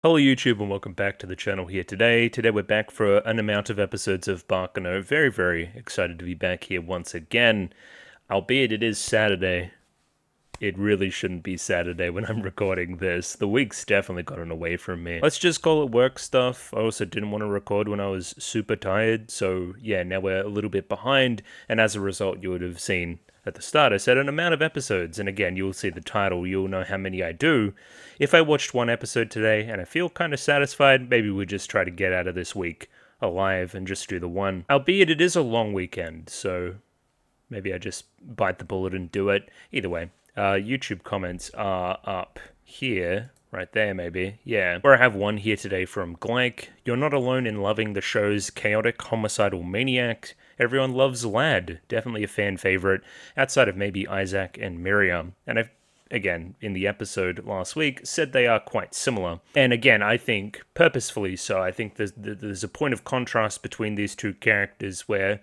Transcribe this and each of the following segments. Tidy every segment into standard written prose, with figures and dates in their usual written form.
Hello YouTube and welcome back to the channel here today. Today we're back for an amount of episodes of Baccano. Very excited to be back here once again. Albeit it is Saturday. It really shouldn't be Saturday when I'm recording this. The week's definitely gotten away from me. Let's just call it work stuff. I also didn't want to record when I was super tired. So yeah, now we're a little bit behind. And as a result, you would have seen at the start I said an amount of episodes. And again, you'll see the title. You'll know how many I do. If I watched one episode today and I feel kind of satisfied, maybe we just try to get out of this week alive and just do the one. Albeit it is a long weekend, so maybe I just bite the bullet and do it. Either way, YouTube comments are up here. Right there, maybe. Yeah. Where I have one here today from Glank. You're not alone in loving the show's chaotic, homicidal maniac. Everyone loves Lad. Definitely a fan favorite, outside of maybe Isaac and Miriam. And I've, again, in the episode last week, said they are quite similar. And again, I think, purposefully so, I think there's a point of contrast between these two characters where,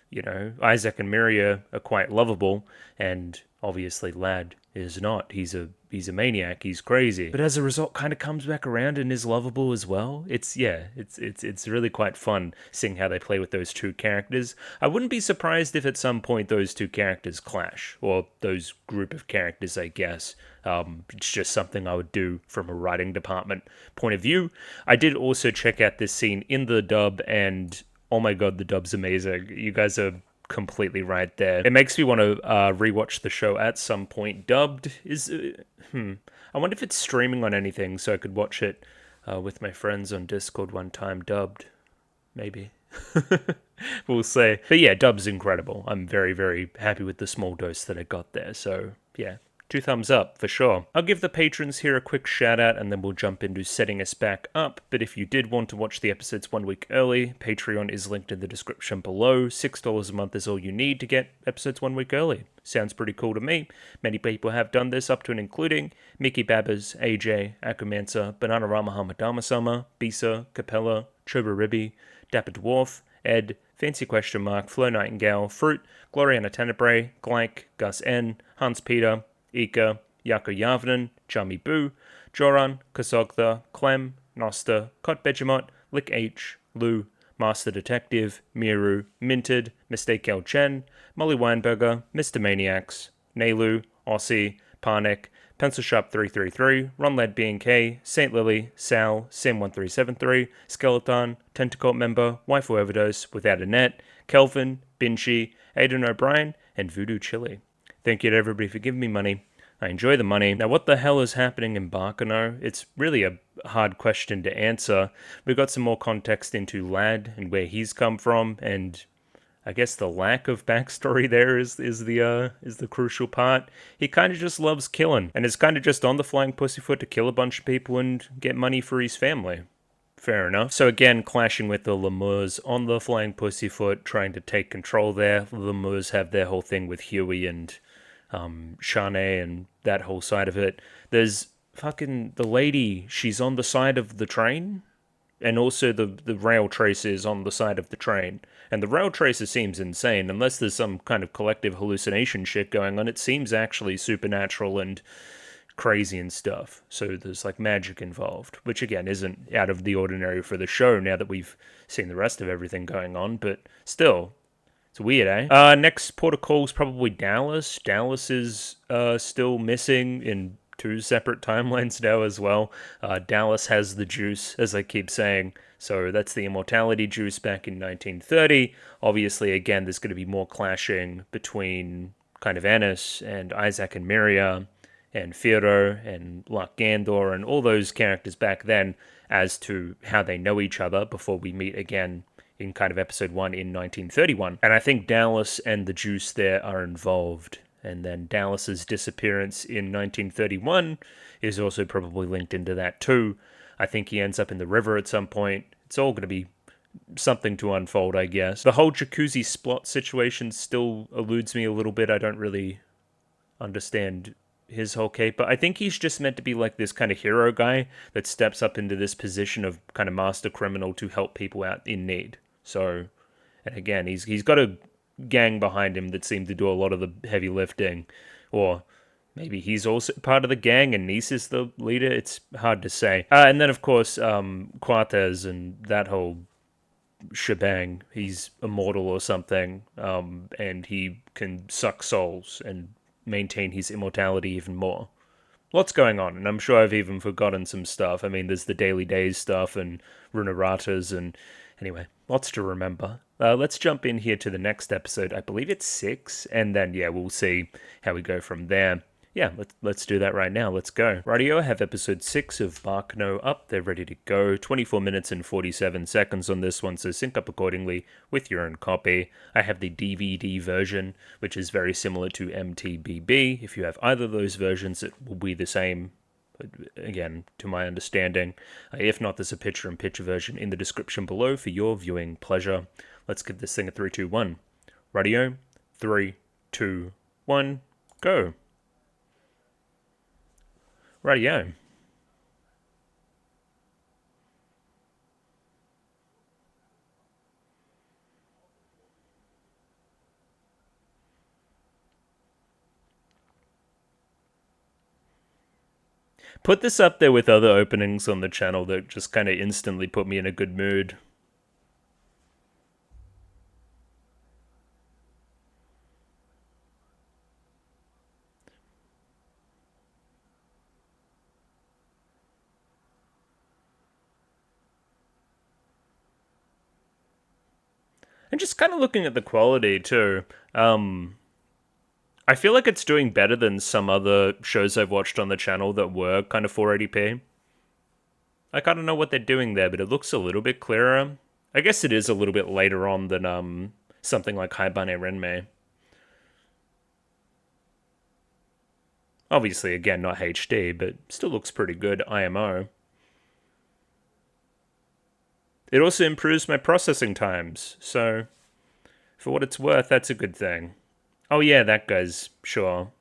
you know, Isaac and Miria are quite lovable, and obviously Lad is not. He's a maniac. He's crazy, but as a result, kind of comes back around and is lovable as well. It's really quite fun seeing how they play with those two characters. I wouldn't be surprised if at some point those two characters clash, or those group of characters, I guess. It's just something I would do from a writing department point of view. I did also check out this scene in the dub, and oh my god, the dub's amazing. You guys are completely right there. It makes me want to rewatch the show at some point. Dubbed is... I wonder if it's streaming on anything, so I could watch it with my friends on Discord one time. Dubbed. Maybe. We'll see. But yeah, dub's incredible. I'm very happy with the small dose that I got there. So yeah, 2 thumbs up for sure. I'll give the patrons here a quick shout out and then we'll jump into setting us back up. But if you did want to watch the episodes 1 week early, Patreon is linked in the description below. $6 a month is all you need to get episodes 1 week early. Sounds pretty cool to me. Many people have done this, up to and including Mickey Babbers, AJ, Akumansa, Bananarama Hamadama-sama, Bisa, Capella, Choba Dapper Dwarf, Ed, Fancy Question Mark, Flo Nightingale, Fruit, Gloriana Tenebrae, Glank, Gus N, Hans Peter, Ika, Yako Yavnen, Charmy Boo, Joran, Kasogtha, Clem, Nosta, Kot Begemot, Lick H, Lou, Master Detective, Miru, Minted, Mistake L Chen, Molly Weinberger, Mr. Maniacs, Nailu, Aussie, Parnek, Pencil Sharp 333, Ronlad B&K, Saint Lily, Sal, Sim1373, Skeleton, Tentacle Member, Waifu Overdose, Without a Net, Kelvin, Binshi, Aiden O'Brien, and Voodoo Chili. Thank you to everybody for giving me money. I enjoy the money. Now, what the hell is happening in Baccano? It's really a hard question to answer. We've got some more context into Lad and where he's come from, and I guess the lack of backstory there is the crucial part. He kind of just loves killing, and is kind of just on the flying pussyfoot to kill a bunch of people and get money for his family. Fair enough. So again, clashing with the Lemurs on the flying pussyfoot, trying to take control there. The Lemurs have their whole thing with Huey and Shane and that whole side of it. There's fucking the lady, she's on the side of the train, and also the rail tracer is on the side of the train. And the rail tracer seems insane, unless there's some kind of collective hallucination shit going on. It seems actually supernatural and crazy and stuff. So there's like magic involved, which again isn't out of the ordinary for the show now that we've seen the rest of everything going on, but still. It's weird, eh? Next port of call is probably Dallas. Dallas is still missing in 2 separate timelines now as well. Dallas has the juice, as I keep saying. So that's the immortality juice back in 1930. Obviously, again, there's going to be more clashing between kind of Ennis and Isaac and Miria and Firo and Lark Gandor and all those characters back then as to how they know each other before we meet again in kind of episode 1 in 1931. And I think Dallas and the Juice there are involved. And then Dallas's disappearance in 1931 is also probably linked into that too. I think he ends up in the river at some point. It's all going to be something to unfold, I guess. The whole jacuzzi splot situation still eludes me a little bit. I don't really understand his whole cape, but I think he's just meant to be like this kind of hero guy that steps up into this position of kind of master criminal to help people out in need. So, and again, he's got a gang behind him that seem to do a lot of the heavy lifting, or maybe he's also part of the gang and Nice is the leader. It's hard to say. And then, of course, Cortez and that whole shebang. He's immortal or something, and he can suck souls and maintain his immortality even more. Lots going on, and I'm sure I've even forgotten some stuff. I mean, there's the Daily Days stuff and Runaratas, and anyway, lots to remember. Let's jump in here to the next episode. I believe it's 6, and then, yeah, we'll see how we go from there. Yeah, let's do that right now. Let's go. Rightio, I have episode 6 of Baccano up. They're ready to go. 24 minutes and 47 seconds on this one, so sync up accordingly with your own copy. I have the DVD version, which is very similar to MTBB. If you have either of those versions, it will be the same, again, to my understanding. If not, there's a picture-in-picture version in the description below for your viewing pleasure. Let's give this thing a 3, 2, 1. Rightio, 3, 2, 1, go. Rightio. Put this up there with other openings on the channel that just kind of instantly put me in a good mood. And just kind of looking at the quality too. I feel like it's doing better than some other shows I've watched on the channel that were kind of 480p. Like, I don't know what they're doing there, but it looks a little bit clearer. I guess it is a little bit later on than something like Haibane Renmei. Obviously, again, not HD, but still looks pretty good, IMO. It also improves my processing times, so for what it's worth, that's a good thing. Oh yeah, that guy's, sure.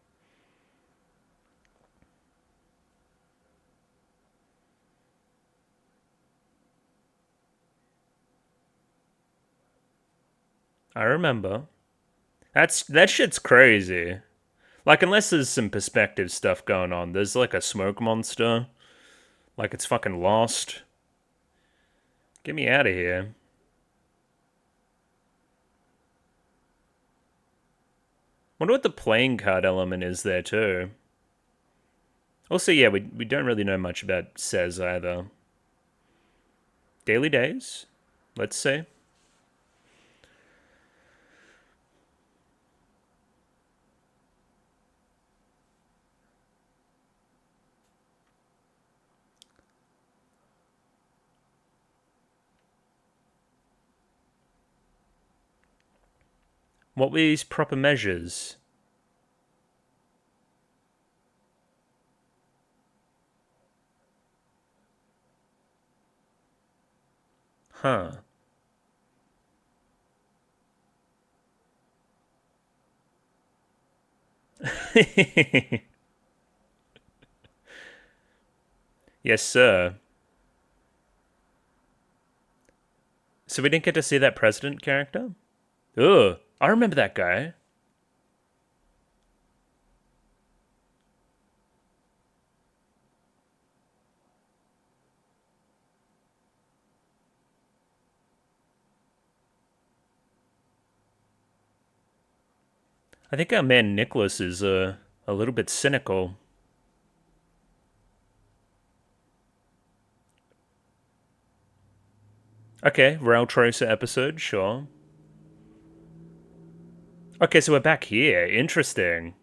I remember. That shit's crazy. Like, unless there's some perspective stuff going on, there's like a smoke monster. Like it's fucking lost. Get me out of here. Wonder what the playing card element is there too. Also, yeah, we don't really know much about Says either. Daily Days, let's say. What were these proper measures? Huh. Yes, sir. So we didn't get to see that president character? Ugh, I remember that guy. I think our man Nicholas is a little bit cynical. Okay, Rail Tracer episode, sure. Okay, so we're back here. Interesting.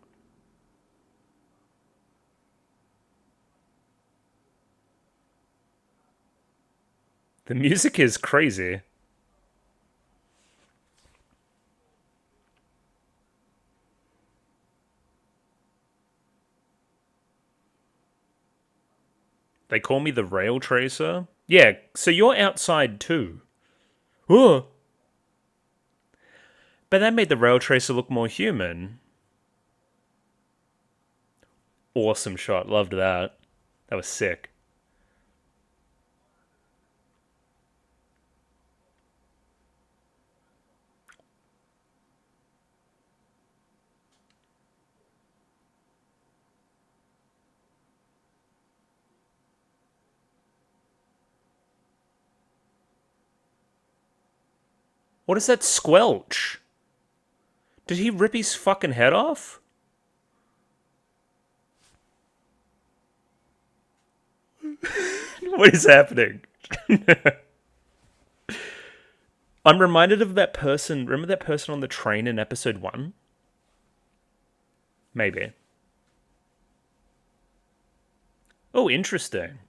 The music is crazy. They call me the Rail Tracer? Yeah, so you're outside too. Oh! But that made the Rail Tracer look more human. Awesome shot. Loved that. That was sick. What is that squelch? Did he rip his fucking head off? What is happening? I'm reminded of that person. Remember that person on the train in episode 1? Maybe. Oh, interesting.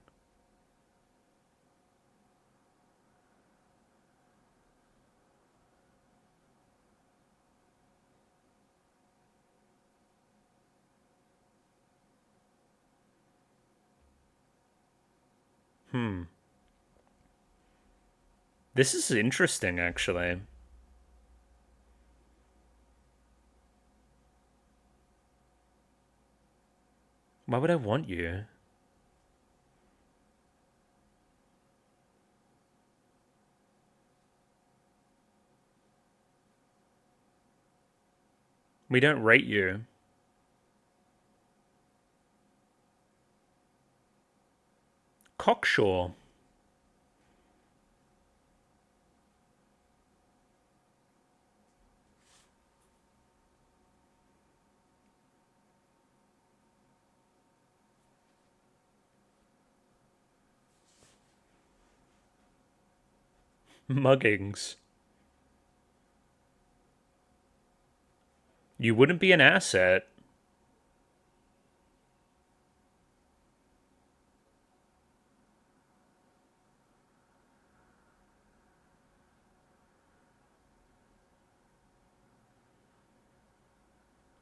This is interesting, actually. Why would I want you? We don't rate you. Cockshaw. Muggings. You wouldn't be an asset.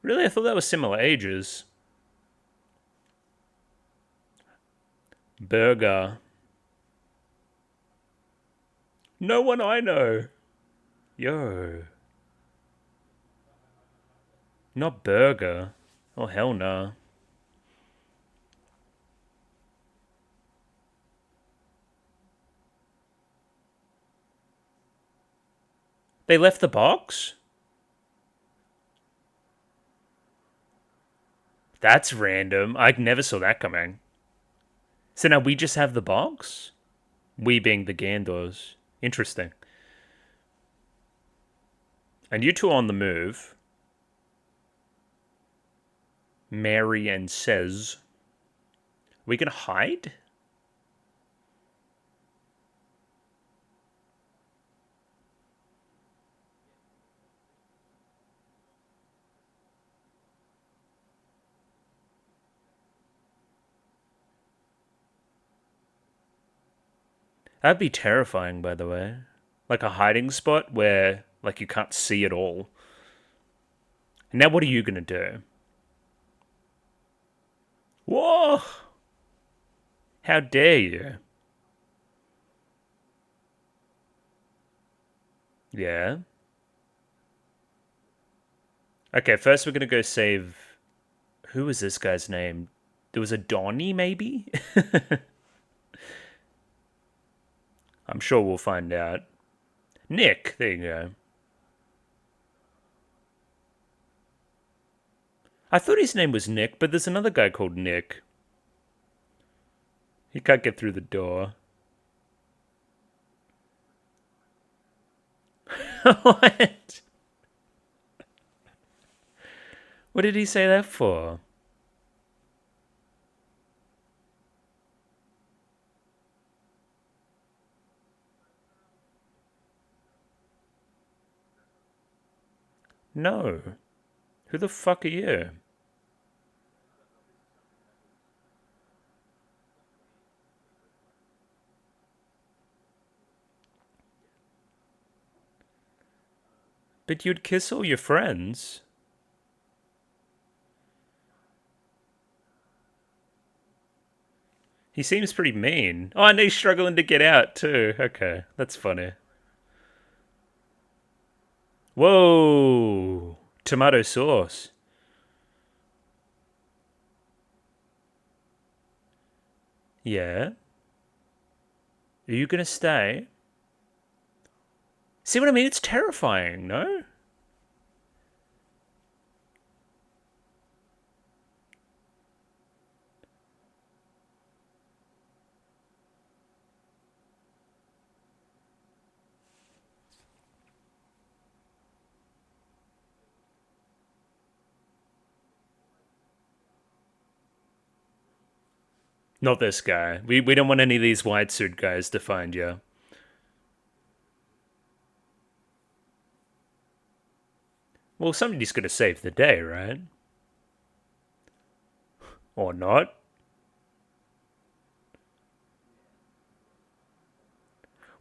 Really? I thought that was similar ages. Burger. No one I know. Yo. Not Burger. Oh, hell no. They left the box? That's random. I never saw that coming. So now we just have the box? We being the Gandors. Interesting. And you two on the move. Mary and says. We can hide? That'd be terrifying, by the way. Like a hiding spot where, like, you can't see at all. And now what are you gonna do? Whoa! How dare you? Yeah. Okay, first we're gonna go save... Who was this guy's name? There was a Donnie, maybe? I'm sure we'll find out. Nick, there you go. I thought his name was Nick, but there's another guy called Nick. He can't get through the door. What? What did he say that for? No. Who the fuck are you? But you'd kiss all your friends. He seems pretty mean. Oh, and he's struggling to get out too. Okay, that's funny. Whoa! Tomato sauce. Yeah? Are you gonna stay? See what I mean? It's terrifying, no? Not this guy. We don't want any of these white suit guys to find you. Well, somebody's gonna save the day, right? Or not?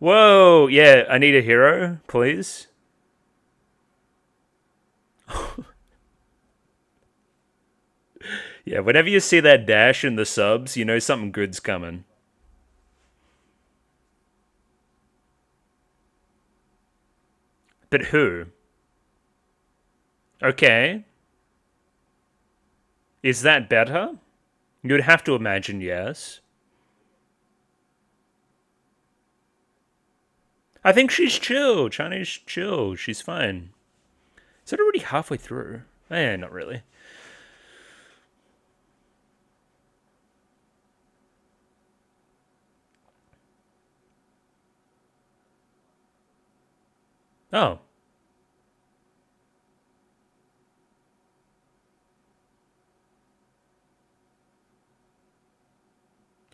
Whoa! Yeah, I need a hero, please. Yeah, whenever you see that dash in the subs, you know something good's coming. But who? Okay. Is that better? You'd have to imagine yes. I think she's chill. Chinese chill. She's fine. Is it already halfway through? Eh, not really. Oh.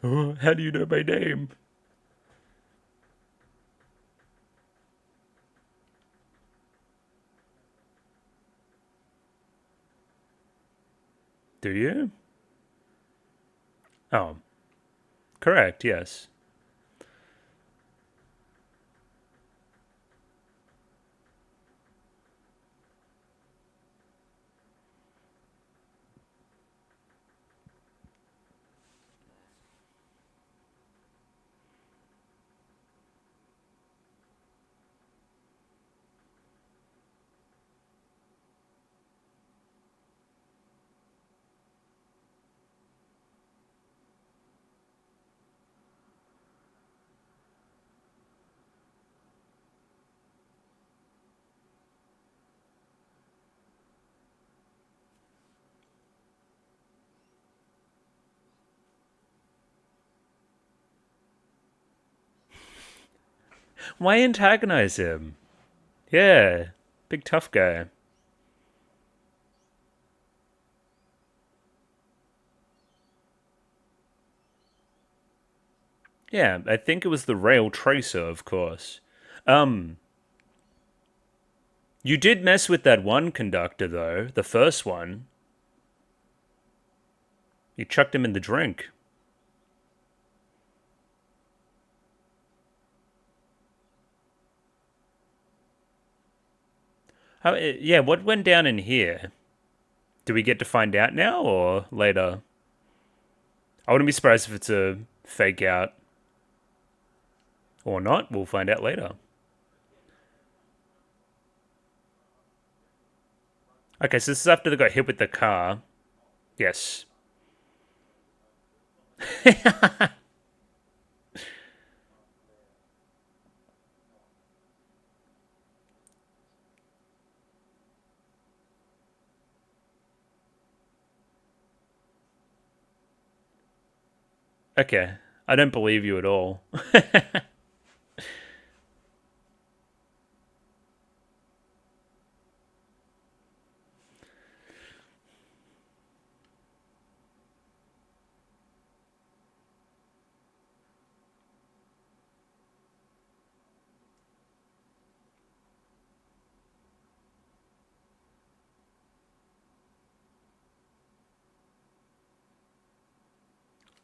Oh, how do you know my name? Do you? Oh. Correct, yes. Why antagonize him? Yeah. Big tough guy. Yeah, I think it was the rail tracer, of course. You did mess with that one conductor, though. The first one. You chucked him in the drink. How, yeah, what went down in here? Do we get to find out now or later? I wouldn't be surprised if it's a fake out. Or not. We'll find out later. Okay, so this is after they got hit with the car. Yes. Okay. I don't believe you at all.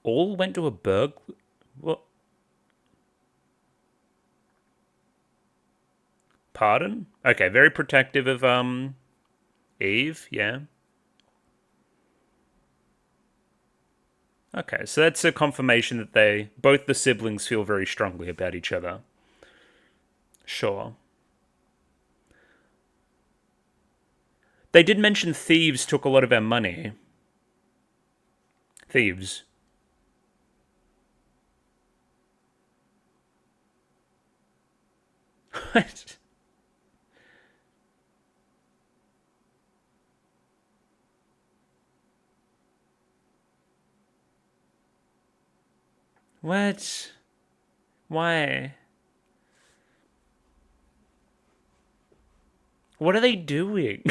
All went to a burg. What? Pardon? Okay, very protective of Eve. Yeah. Okay, so that's a confirmation that they both the siblings feel very strongly about each other. Sure. They did mention thieves took a lot of our money. Thieves. What? What? Why? What are they doing?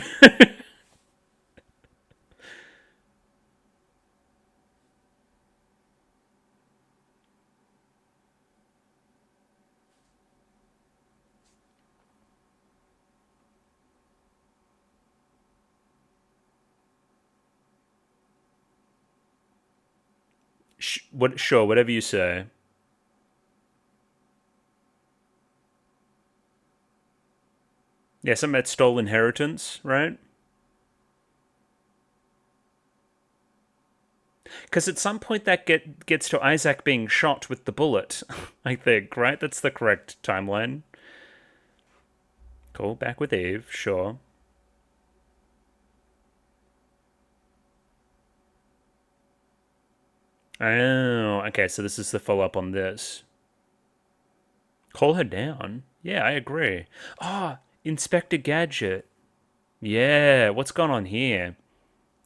Sure, whatever you say. Yeah, something about stolen inheritance, right? Because at some point that gets to Isaac being shot with the bullet, I think, right? That's the correct timeline. Cool, back with Eve, sure. Oh, okay, so this is the follow up on this. Call her down? Yeah, I agree. Ah, Inspector Gadget. Yeah, what's going on here?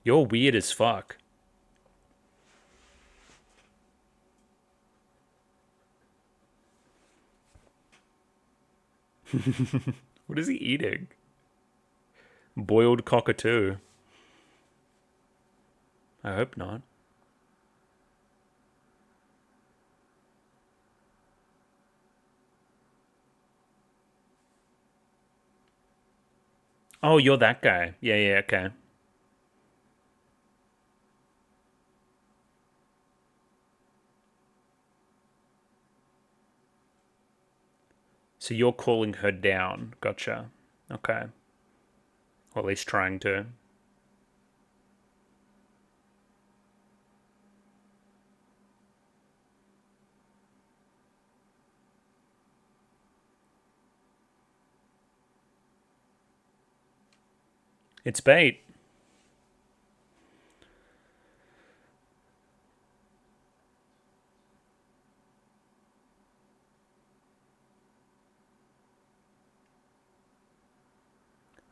You're weird as fuck. What is he eating? Boiled cockatoo. I hope not. Oh, you're that guy. Yeah, yeah, okay. So you're calling her down. Gotcha. Okay. Or at least trying to. It's bait.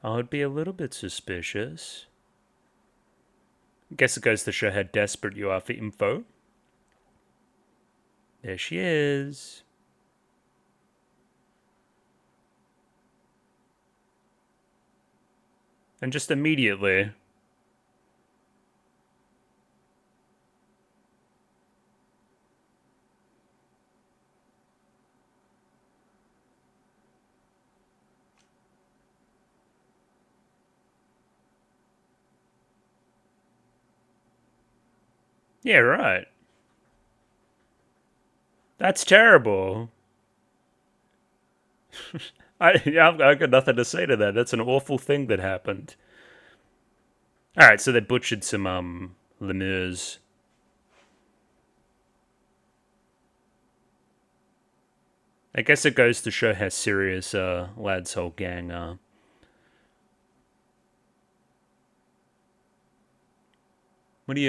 I would be a little bit suspicious. Guess it goes to show how desperate you are for info. There she is. And just immediately. Yeah, right. That's terrible. I got nothing to say to that. That's an awful thing that happened. All right, so they butchered some lemurs. I guess it goes to show how serious lad's whole gang are. What do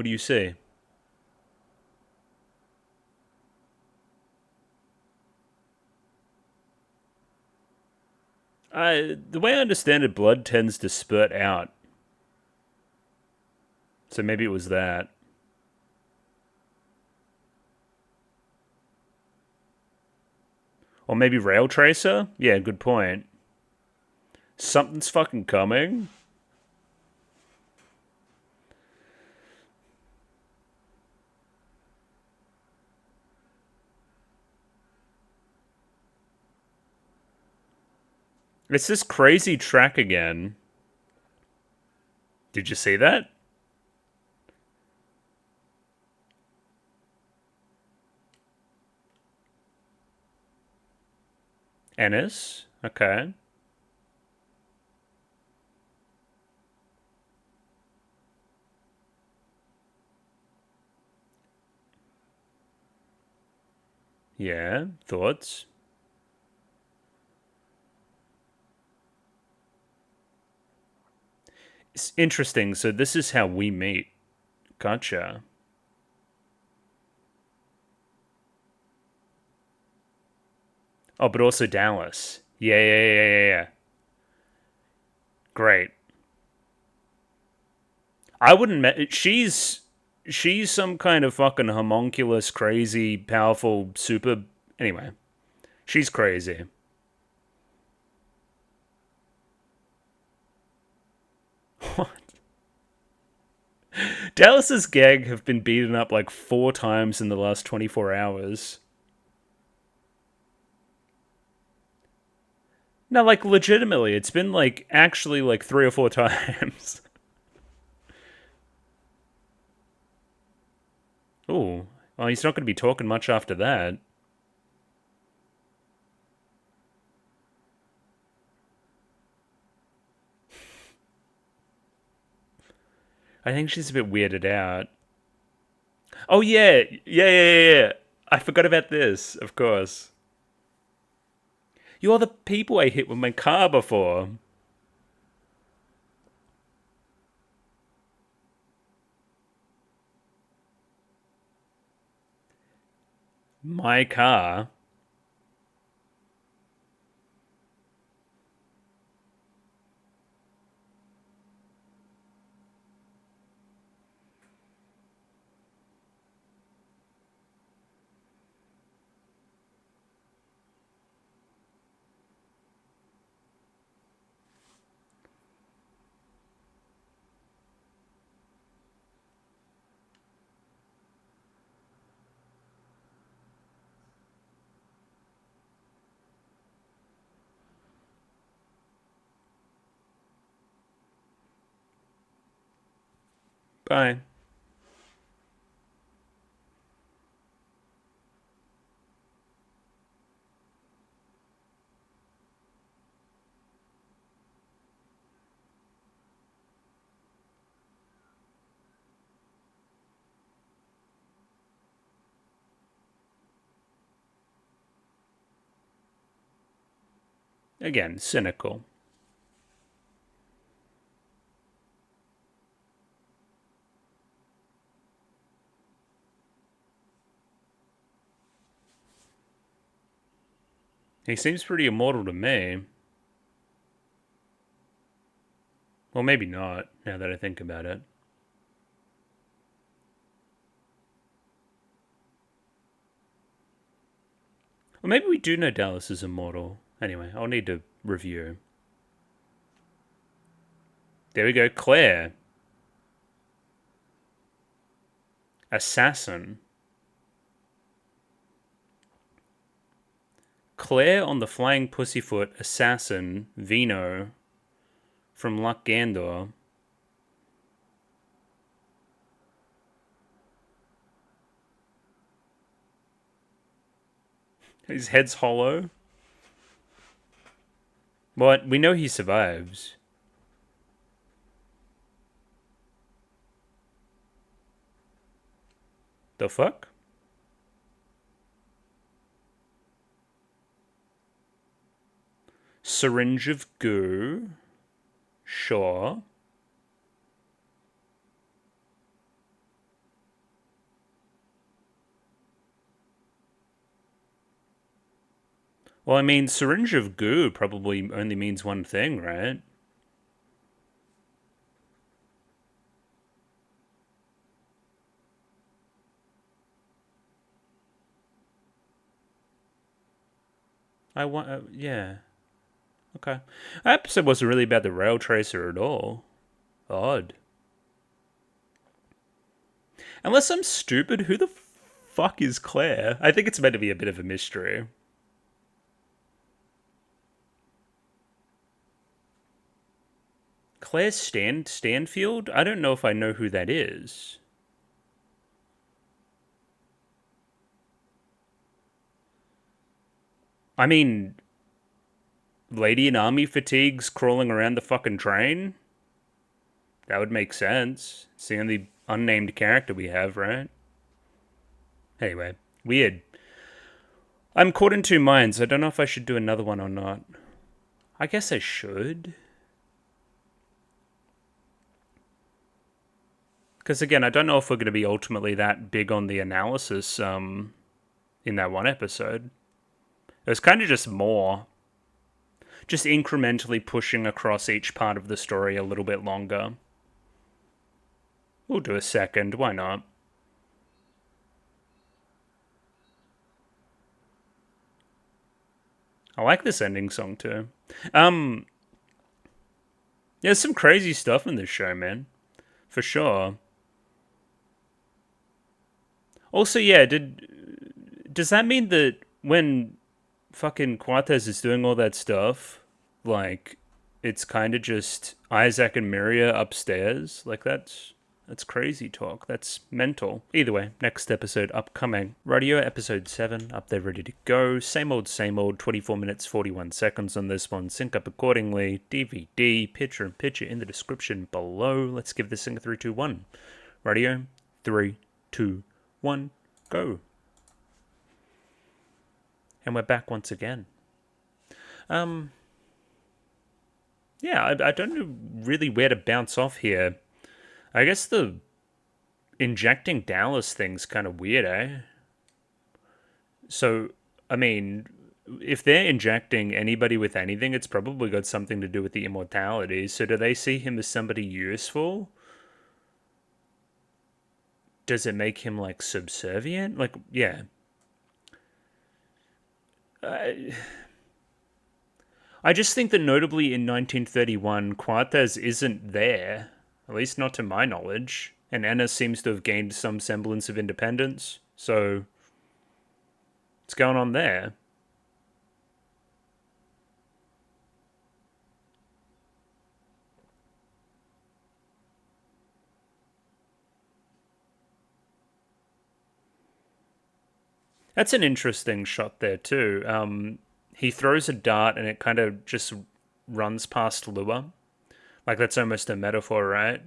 you see? The way I understand it, blood tends to spurt out. So maybe it was that. Or maybe Rail Tracer? Yeah, good point. Something's fucking coming. It's this crazy track again. Did you see that? Ennis? Okay. Yeah, thoughts? It's interesting. So this is how we meet. Gotcha. Oh, but also Dallas. Yeah, yeah, yeah, yeah, yeah. Great. I wouldn't. She's some kind of fucking homunculus, crazy, powerful, super. Anyway, she's crazy. What? Dallas's gang have been beaten up like 4 times in the last 24 hours. No, like legitimately, it's been like actually like 3 or 4 times. Ooh. Well, he's not going to be talking much after that. I think she's a bit weirded out. Oh, yeah. Yeah. I forgot about this, of course. You're the people I hit with my car before. My car? Bye. Again, cynical. He seems pretty immortal to me. Well, maybe not, now that I think about it. Well, maybe we do know Dallas is immortal. Anyway, I'll need to review. There we go, Claire. Assassin. Claire on the Flying Pussyfoot, Assassin, Vino, from Luck Gandor. His head's hollow. What? We know he survives. The fuck? Syringe of goo. Sure. Well, I mean, syringe of goo probably only means one thing, right? I want, yeah. Okay. That episode wasn't really about the rail tracer at all. Odd. Unless I'm stupid, who the fuck is Claire? I think it's meant to be a bit of a mystery. Claire Stanfield? I don't know if I know who that is. I mean, lady in army fatigues crawling around the fucking train? That would make sense. Seeing the unnamed character we have, right? Anyway, weird. I'm caught in two minds. I don't know if I should do another one or not. I guess I should. Because again, I don't know if we're going to be ultimately that big on the analysis in that one episode. It was kind of just more. Just incrementally pushing across each part of the story a little bit longer. We'll do a second, why not? I like this ending song too. There's some crazy stuff in this show, man. For sure. Also, yeah, does that mean that when fucking Quates is doing all that stuff, like, it's kind of just Isaac and Miria upstairs? Like, that's That's crazy talk. That's mental. Either way, next episode upcoming. Radio episode 7, up there ready to go. Same old, 24 minutes, 41 seconds on this one. Sync up accordingly. DVD, picture and picture in the description below. Let's give this thing a 3, 2, 1. Radio, 3, 2, 1, go. And we're back once again. Yeah, I don't know really where to bounce off here. I guess the injecting Dallas thing's kind of weird, eh? So, I mean, if they're injecting anybody with anything, it's probably got something to do with the immortality. So do they see him as somebody useful? Does it make him, like, subservient? Like, yeah. I just think that notably in 1931, Quartez isn't there. At least not to my knowledge. And Enna seems to have gained some semblance of independence. So, what's going on there? That's an interesting shot there, too. He throws a dart and it kind of just runs past Lua. Like, that's almost a metaphor, right?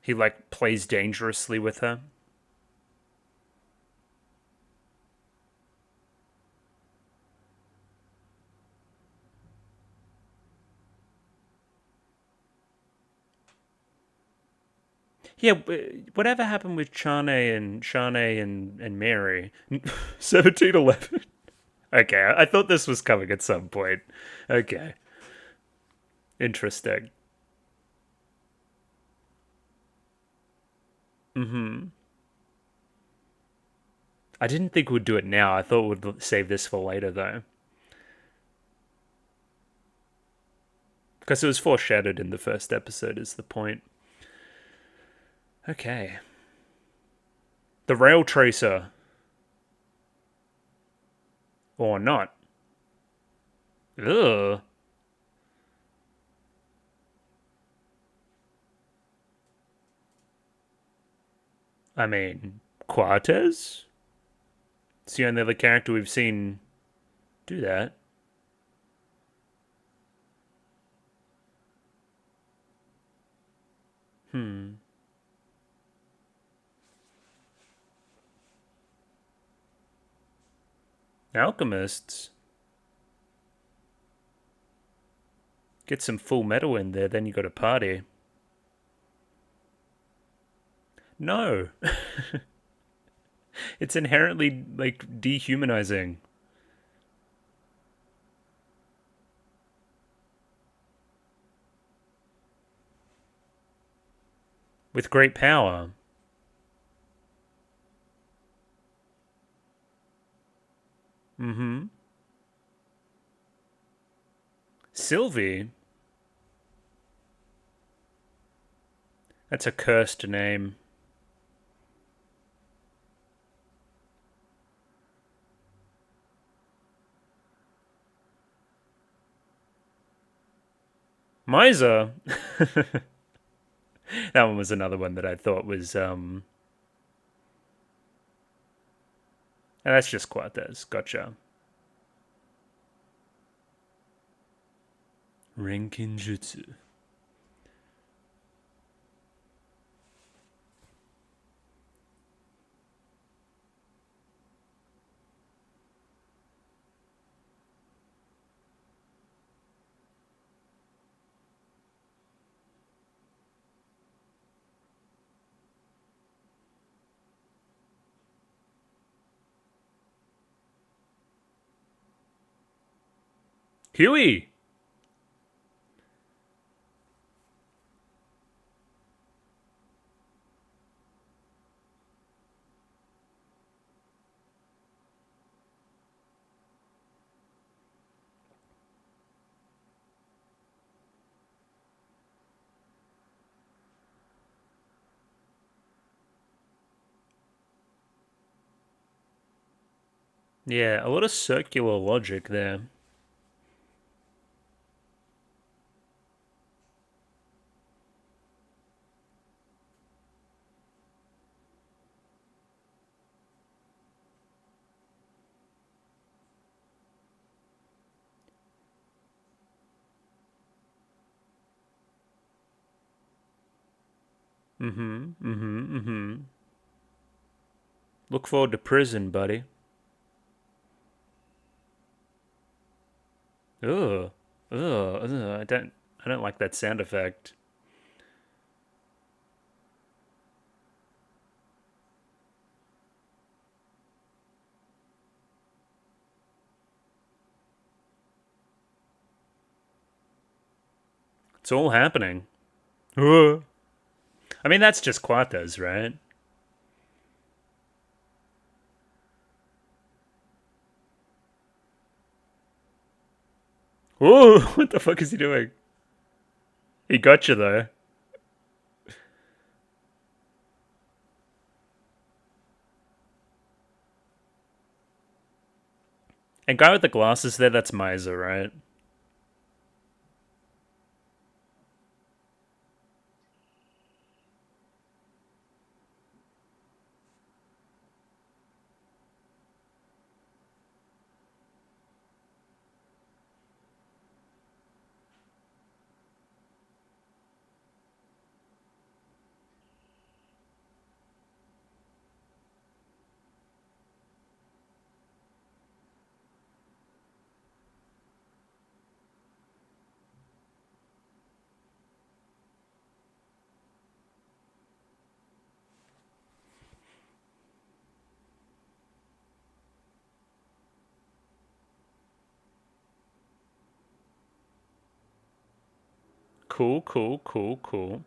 He, like, plays dangerously with her. Yeah, whatever happened with Shanae and Mary? 1711. Okay, I thought this was coming at some point. Okay. Interesting. I didn't think we'd do it now. I thought we'd save this for later, though. Because it was foreshadowed in the first episode, is the point. Okay. The rail tracer. Or not. Ugh. I mean, Quartez? It's the only other character we've seen do that. Alchemists? Get some full metal in there, then you got a party. No. It's inherently, like, dehumanizing. With great power. Sylvie? That's a cursed name. Misa? That one was another one that I thought was, and that's just Quartez. Gotcha. Renkinjutsu. Huey! Yeah, a lot of circular logic there. Look forward to prison, buddy. Ugh. Ugh. Ugh. I don't like that sound effect. It's all happening. Ugh. I mean, that's just Quatas, right? Whoa! What the fuck is he doing? He got you, though. And guy with the glasses there, that's Miser, right? Cool, cool, cool, cool.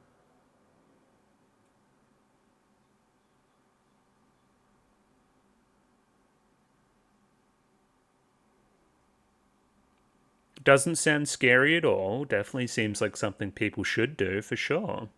Doesn't sound scary at all. Definitely seems like something people should do for sure.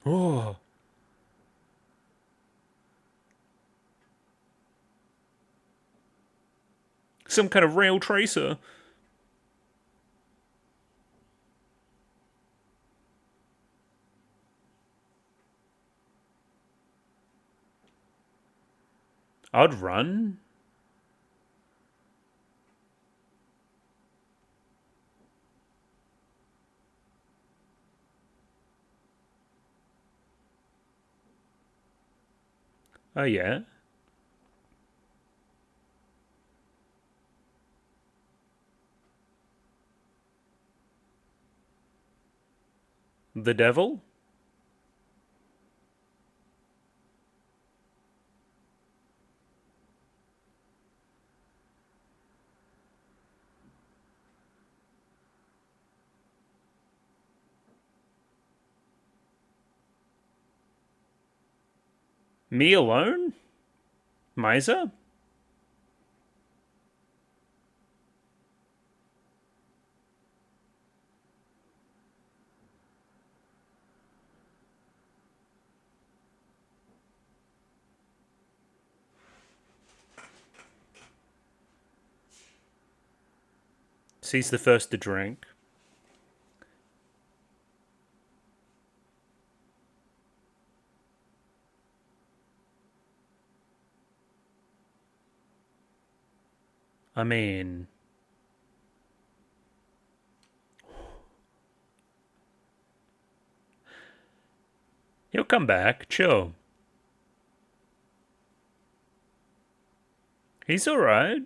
Oh, some kind of rail tracer. I'd run. Oh, yeah. The devil? Me alone? Miser? He's the first to drink. I mean, he'll come back. Chill. He's alright.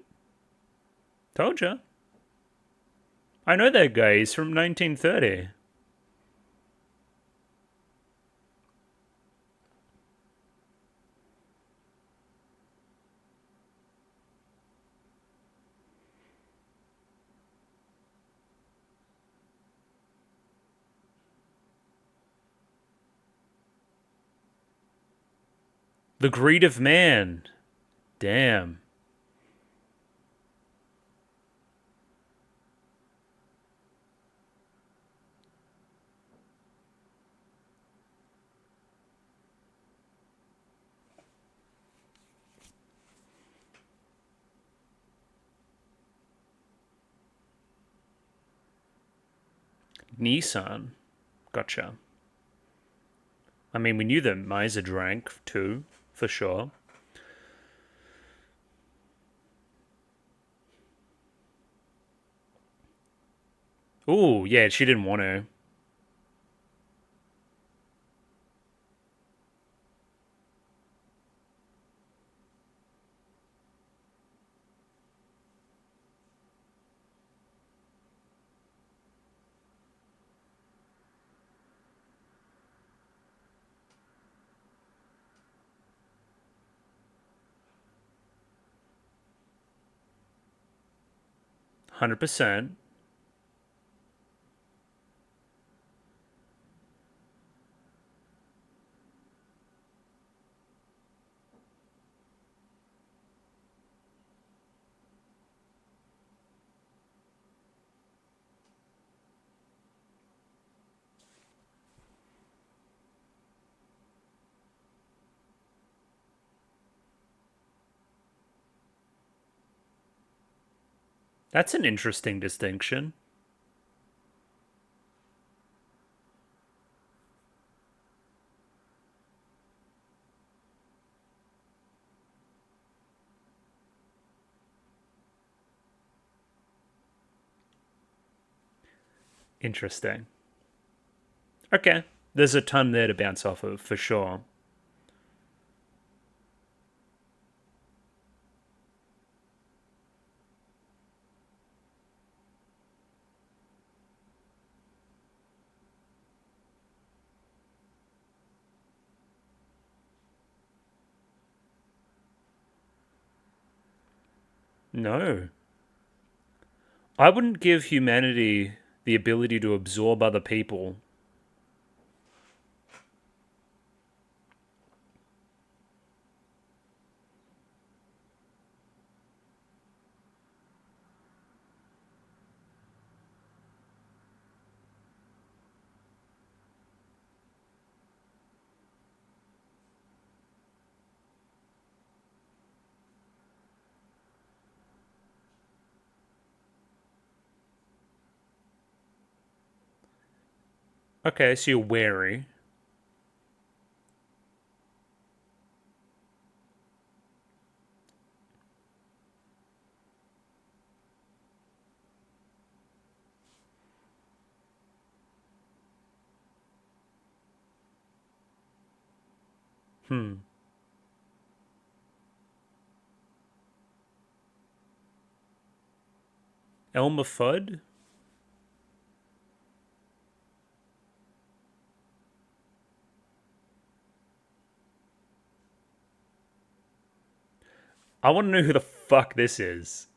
Told ya. I know that guy. He's from 1930. The greed of man. Damn. Nissan. Gotcha. I mean, we knew that Miser drank too, for sure. Ooh, yeah, she didn't want to. %100%. That's an interesting distinction. Interesting. Okay, there's a ton there to bounce off of, for sure. No. I wouldn't give humanity the ability to absorb other people. Okay, so you're wary. Elmer Fudd? I want to know who the fuck this is.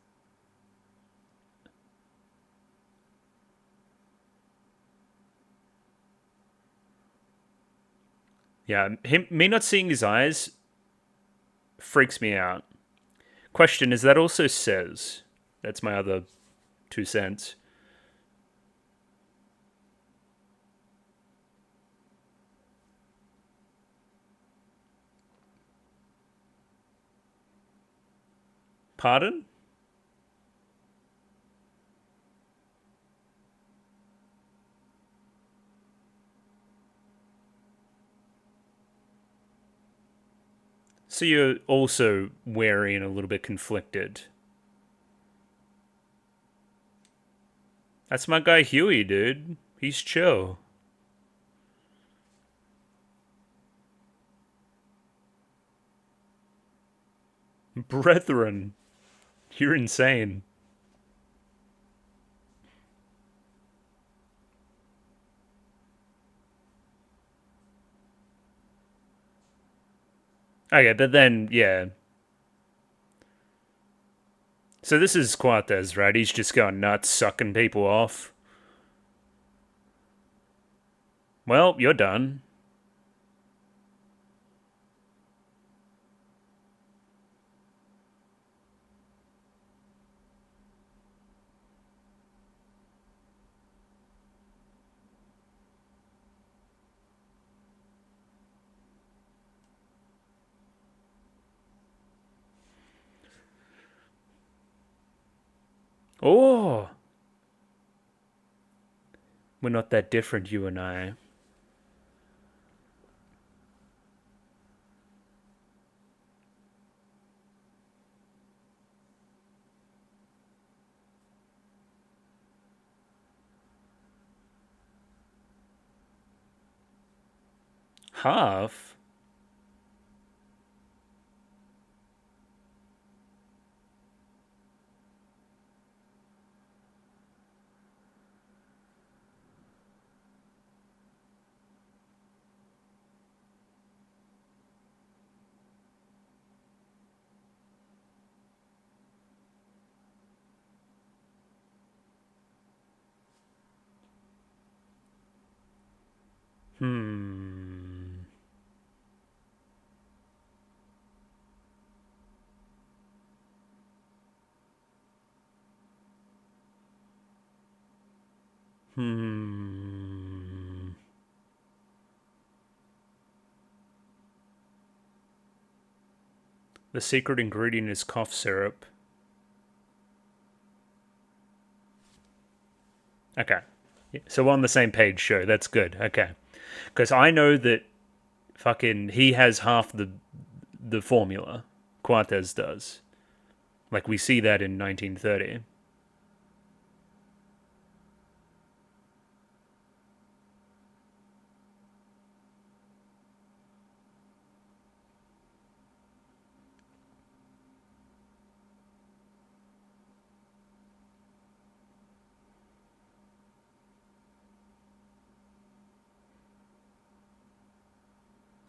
Yeah, me not seeing his eyes freaks me out. Question, is that also says? That's my other 2 cents. Pardon? So you're also wary and a little bit conflicted. That's my guy Huey, dude. He's chill. Brethren, you're insane. Okay, but then, yeah. So this is Cortez, right? He's just going nuts, sucking people off. Well, you're done. Oh, We're not that different, you and I. Half? Hmm. Hmm. The secret ingredient is cough syrup. Okay. So we're on the same page, sure. That's good. Okay. Because I know that fucking he has half the formula. Quatez does. Like we see that in 1930.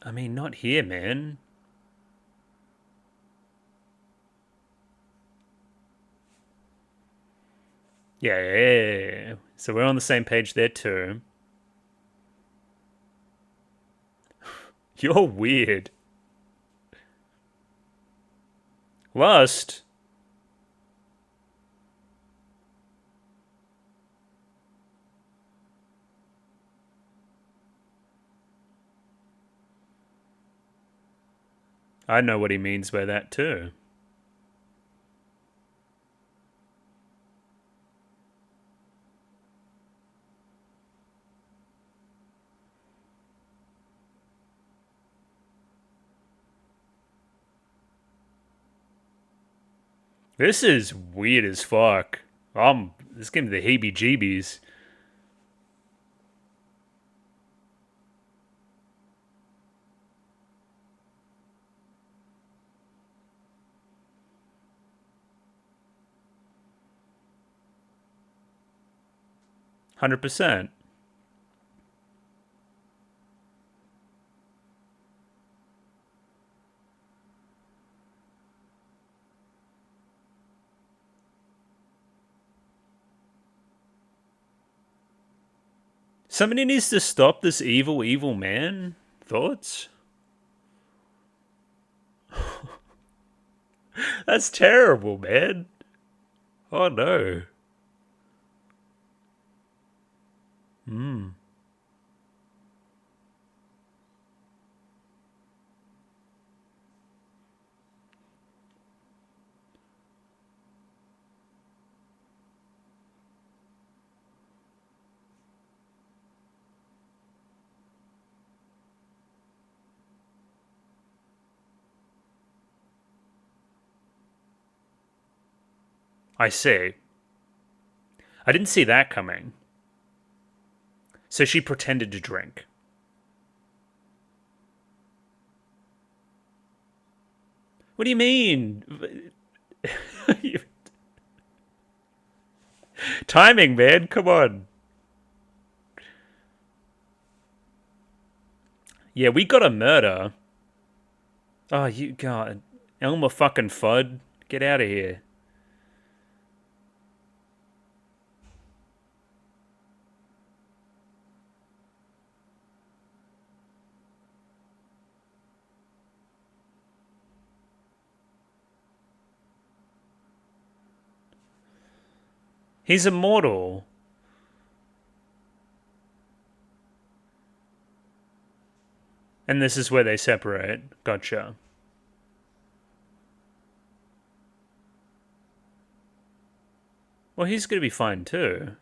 I mean, not here, man. Yeah. So we're on the same page there too. You're weird. Lust? I know what he means by that too. This is weird as fuck. This gave me the heebie-jeebies. %. Somebody needs to stop this evil, evil man. Thoughts? That's terrible, man. Oh no. I see. I didn't see that coming. So she pretended to drink. What do you mean? Timing, man. Come on. Yeah, we got a murder. Oh, you God. Elmer fucking Fudd. Get out of here. He's immortal. And this is where they separate. Gotcha. Well, he's gonna be fine too.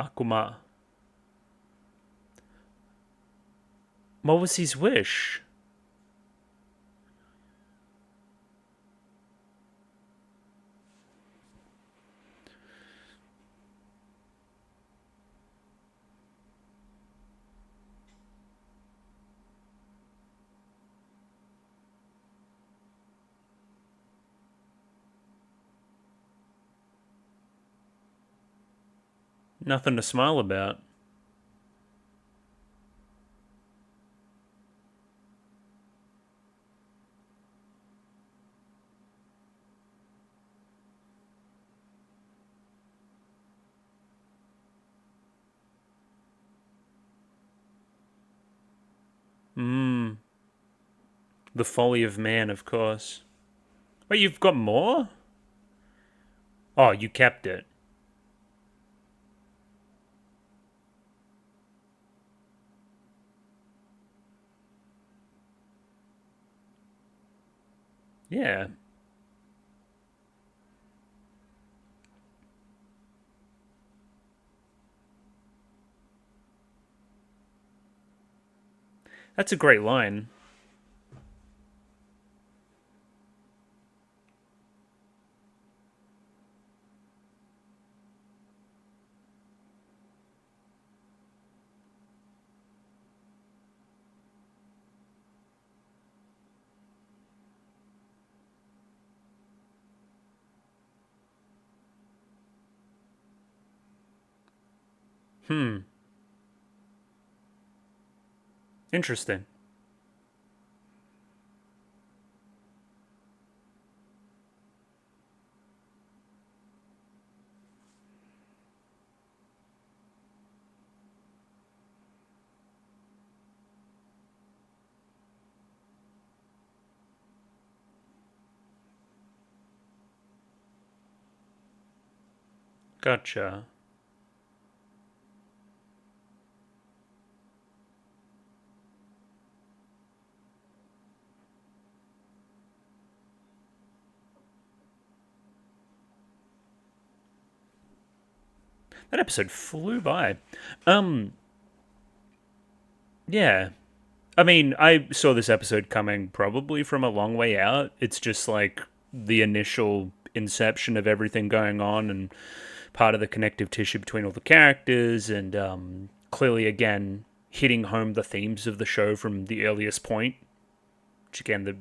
Akuma. What was his wish? Nothing to smile about. The folly of man, of course. Wait, you've got more? Oh, you kept it. Yeah. That's a great line. Interesting. Gotcha. That episode flew by. Yeah. I mean, I saw this episode coming probably from a long way out. It's just like the initial inception of everything going on and part of the connective tissue between all the characters, and clearly, again, hitting home the themes of the show from the earliest point. Which, again, the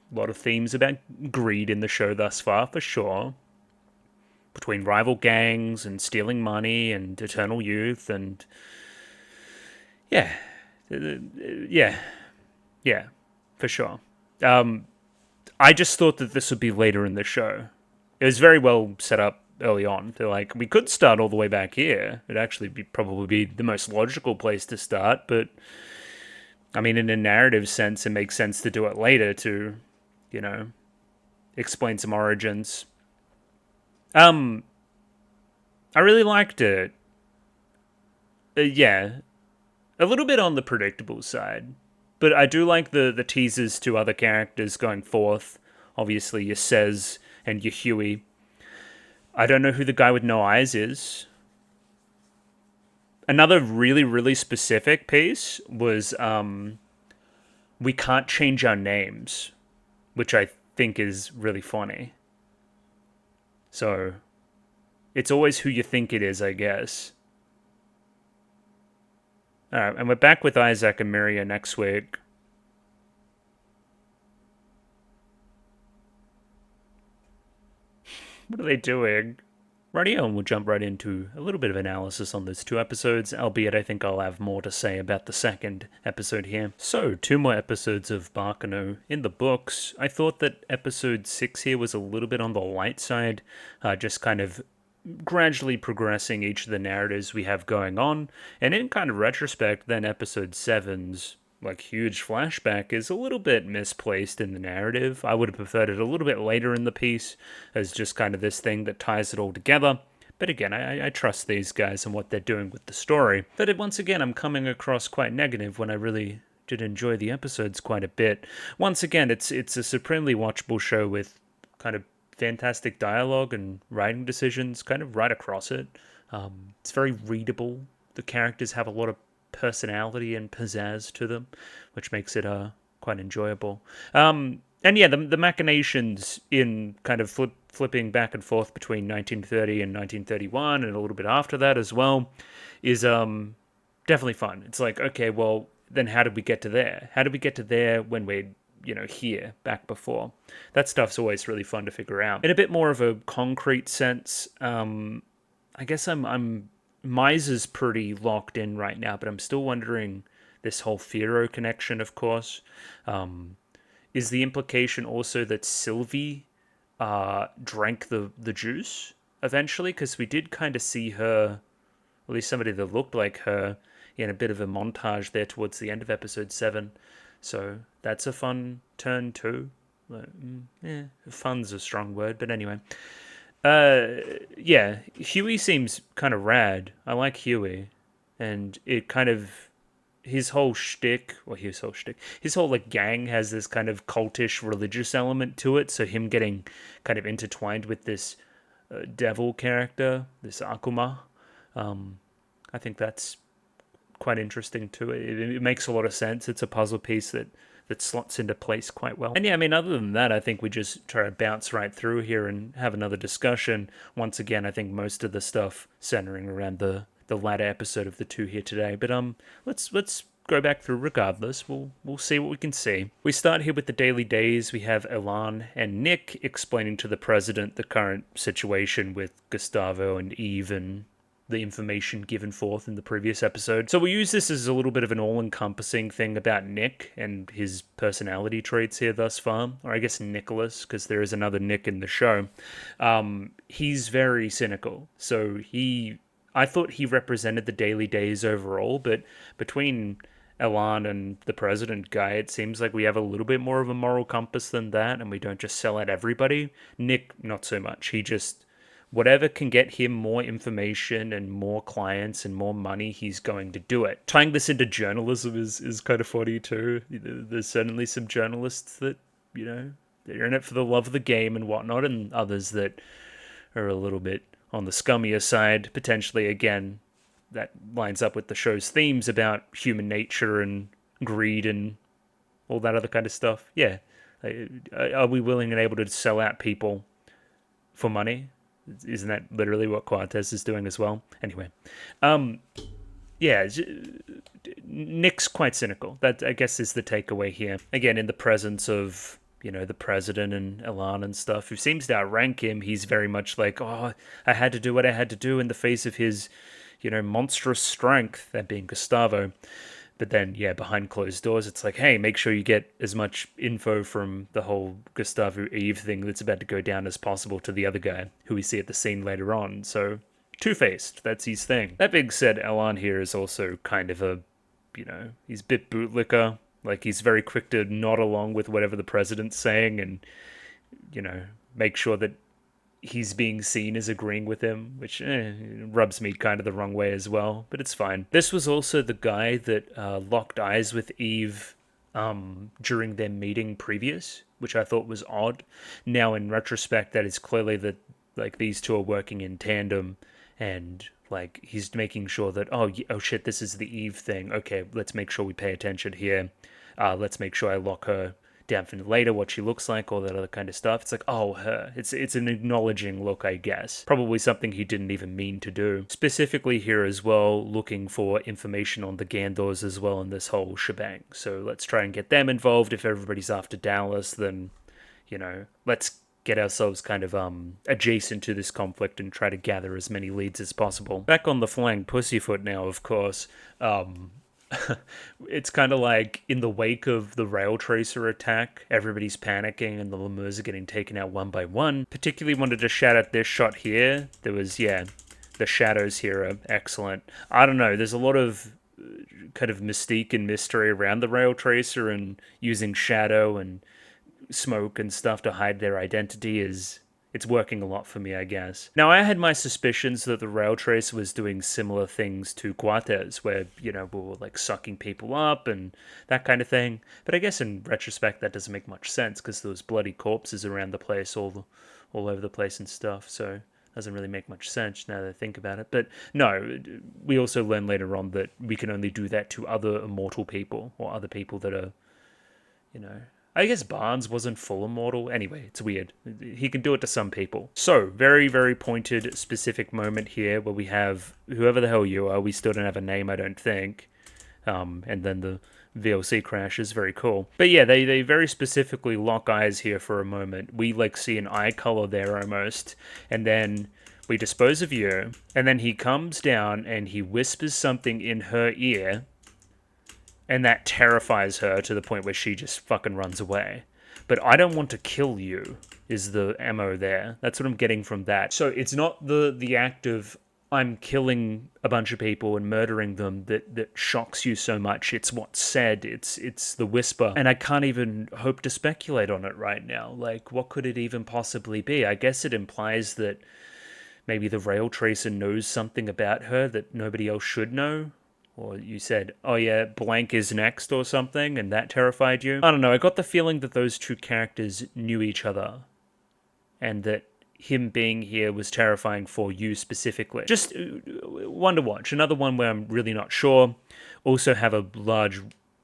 lot of themes about greed in the show thus far, for sure. Between rival gangs and stealing money and eternal youth and yeah, yeah, yeah, for sure. I just thought that this would be later in the show. It was very well set up early on. They're like, we could start all the way back here. It'd actually probably be the most logical place to start, but I mean, in a narrative sense, it makes sense to do it later to, you know, explain some origins. I really liked it. Yeah, a little bit on the predictable side, but I do like the teasers to other characters going forth. Obviously, your Sez and your Huey. I don't know who the guy with no eyes is. Another really, really specific piece was we can't change our names, which I think is really funny. So it's always who you think it is, I guess. All right, and we're back with Isaac and Miria next week. What are they doing? Rightio, and we'll jump right into a little bit of analysis on those two episodes, albeit I think I'll have more to say about the second episode here. So, two more episodes of Baccano in the books. I thought that episode 6 here was a little bit on the light side, just kind of gradually progressing each of the narratives we have going on, and in kind of retrospect, then episode 7's like huge flashback is a little bit misplaced in the narrative. I would have preferred it a little bit later in the piece as just kind of this thing that ties it all together. But again, I trust these guys and what they're doing with the story. But once again, I'm coming across quite negative when I really did enjoy the episodes quite a bit. Once again, it's a supremely watchable show with kind of fantastic dialogue and writing decisions kind of right across it. It's very readable. The characters have a lot of personality and pizzazz to them, which makes it quite enjoyable. And yeah, the machinations in kind of flipping back and forth between 1930 and 1931, and a little bit after that as well, is definitely fun. It's like, okay, well, then how did we get to there? How did we get to there when we're here back before? That stuff's always really fun to figure out. In a bit more of a concrete sense, I guess I'm Miser's pretty locked in right now, but I'm still wondering this whole Firo connection, of course. Is the implication also that Sylvie drank the juice eventually? Because we did kind of see her, at least somebody that looked like her, in a bit of a montage there towards the end of episode 7. So that's a fun turn too. Fun's a strong word, but anyway. Yeah, Huey seems kind of rad. I like Huey, and it kind of his whole shtick, his whole like gang has this kind of cultish religious element to it. So him getting kind of intertwined with this devil character, this Akuma, I think that's quite interesting too. It makes a lot of sense. It's a puzzle piece that slots into place quite well. And yeah, I mean, other than that, I think we just try to bounce right through here and have another discussion. Once again, I think most of the stuff centering around the latter episode of the 2 here today. But let's go back through regardless. We'll see what we can see. We start here with the Daily Days. We have Elan and Nick explaining to the president the current situation with Gustavo and Eve and the information given forth in the previous episode. So we use this as a little bit of an all-encompassing thing about Nick and his personality traits here thus far, or I guess Nicholas, because there is another Nick in the show. He's very cynical. So I thought he represented the Daily Days overall, but between Elan and the president guy, it seems like we have a little bit more of a moral compass than that, and we don't just sell out everybody. Nick, not so much. He just whatever can get him more information and more clients and more money, he's going to do it. Tying this into journalism is kind of funny too. There's certainly some journalists that, they're in it for the love of the game and whatnot, and others that are a little bit on the scummier side. Potentially, again, that lines up with the show's themes about human nature and greed and all that other kind of stuff. Yeah. Are we willing and able to sell out people for money? Isn't that literally what Cortez is doing as well? Anyway, yeah, Nick's quite cynical. That, I guess, is the takeaway here. Again, in the presence of, the president and Elan and stuff, who seems to outrank him, he's very much like, oh, I had to do what I had to do in the face of his, monstrous strength, that being Gustavo. But then, yeah, behind closed doors, it's like, hey, make sure you get as much info from the whole Gustavo Eve thing that's about to go down as possible to the other guy, who we see at the scene later on. So, two-faced, that's his thing. That being said, Elan here is also kind of a, he's a bit bootlicker. Like, he's very quick to nod along with whatever the president's saying and, make sure that he's being seen as agreeing with him, which rubs me kind of the wrong way as well, but it's fine. This was also the guy that locked eyes with Eve during their meeting previous, which I thought was odd. Now, in retrospect, that is clearly that like these two are working in tandem, and like he's making sure that oh shit, this is the Eve thing. Okay, let's make sure we pay attention here. Let's make sure I lock her down for later, what she looks like, all that other kind of stuff. It's like, oh, her. It's an acknowledging look, I guess. Probably something he didn't even mean to do. Specifically here as well, looking for information on the Gandors as well in this whole shebang. So let's try and get them involved. If everybody's after Dallas, then, let's get ourselves kind of adjacent to this conflict and try to gather as many leads as possible. Back on the flying pussyfoot now, of course. It's kind of like in the wake of the rail tracer attack, everybody's panicking and the lemurs are getting taken out one by one. Particularly wanted to shout out this shot here. There was, the shadows here are excellent. I don't know, there's a lot of kind of mystique and mystery around the rail tracer, and using shadow and smoke and stuff to hide their identity it's working a lot for me, I guess. Now, I had my suspicions that the rail tracer was doing similar things to Guates, where, we were, like, sucking people up and that kind of thing. But I guess in retrospect, that doesn't make much sense, because there was bloody corpses around the place, all over the place and stuff. So Doesn't really make much sense now that I think about it. But no, we also learn later on that we can only do that to other immortal people, or other people that are, you know. I guess Barnes wasn't full immortal. Anyway, it's weird. He can do it to some people. So, very, very pointed, specific moment here where we have whoever the hell you are. We still don't have a name, I don't think. And then the VLC crashes. Very cool. But yeah, they very specifically lock eyes here for a moment. We like see an eye color there almost. And then we dispose of you. And then he comes down and he whispers something in her ear. And that terrifies her to the point where she just fucking runs away. But I don't want to kill you, is the ammo there. That's what I'm getting from that. So it's not the act of I'm killing a bunch of people and murdering them that shocks you so much. It's what's said. It's the whisper. And I can't even hope to speculate on it right now. Like, what could it even possibly be? I guess it implies that maybe the rail tracer knows something about her that nobody else should know. Or you said, oh yeah, blank is next or something, and that terrified you. I don't know, I got the feeling that those two characters knew each other. And that him being here was terrifying for you specifically. Just one to watch. Another one where I'm really not sure. Also have a large,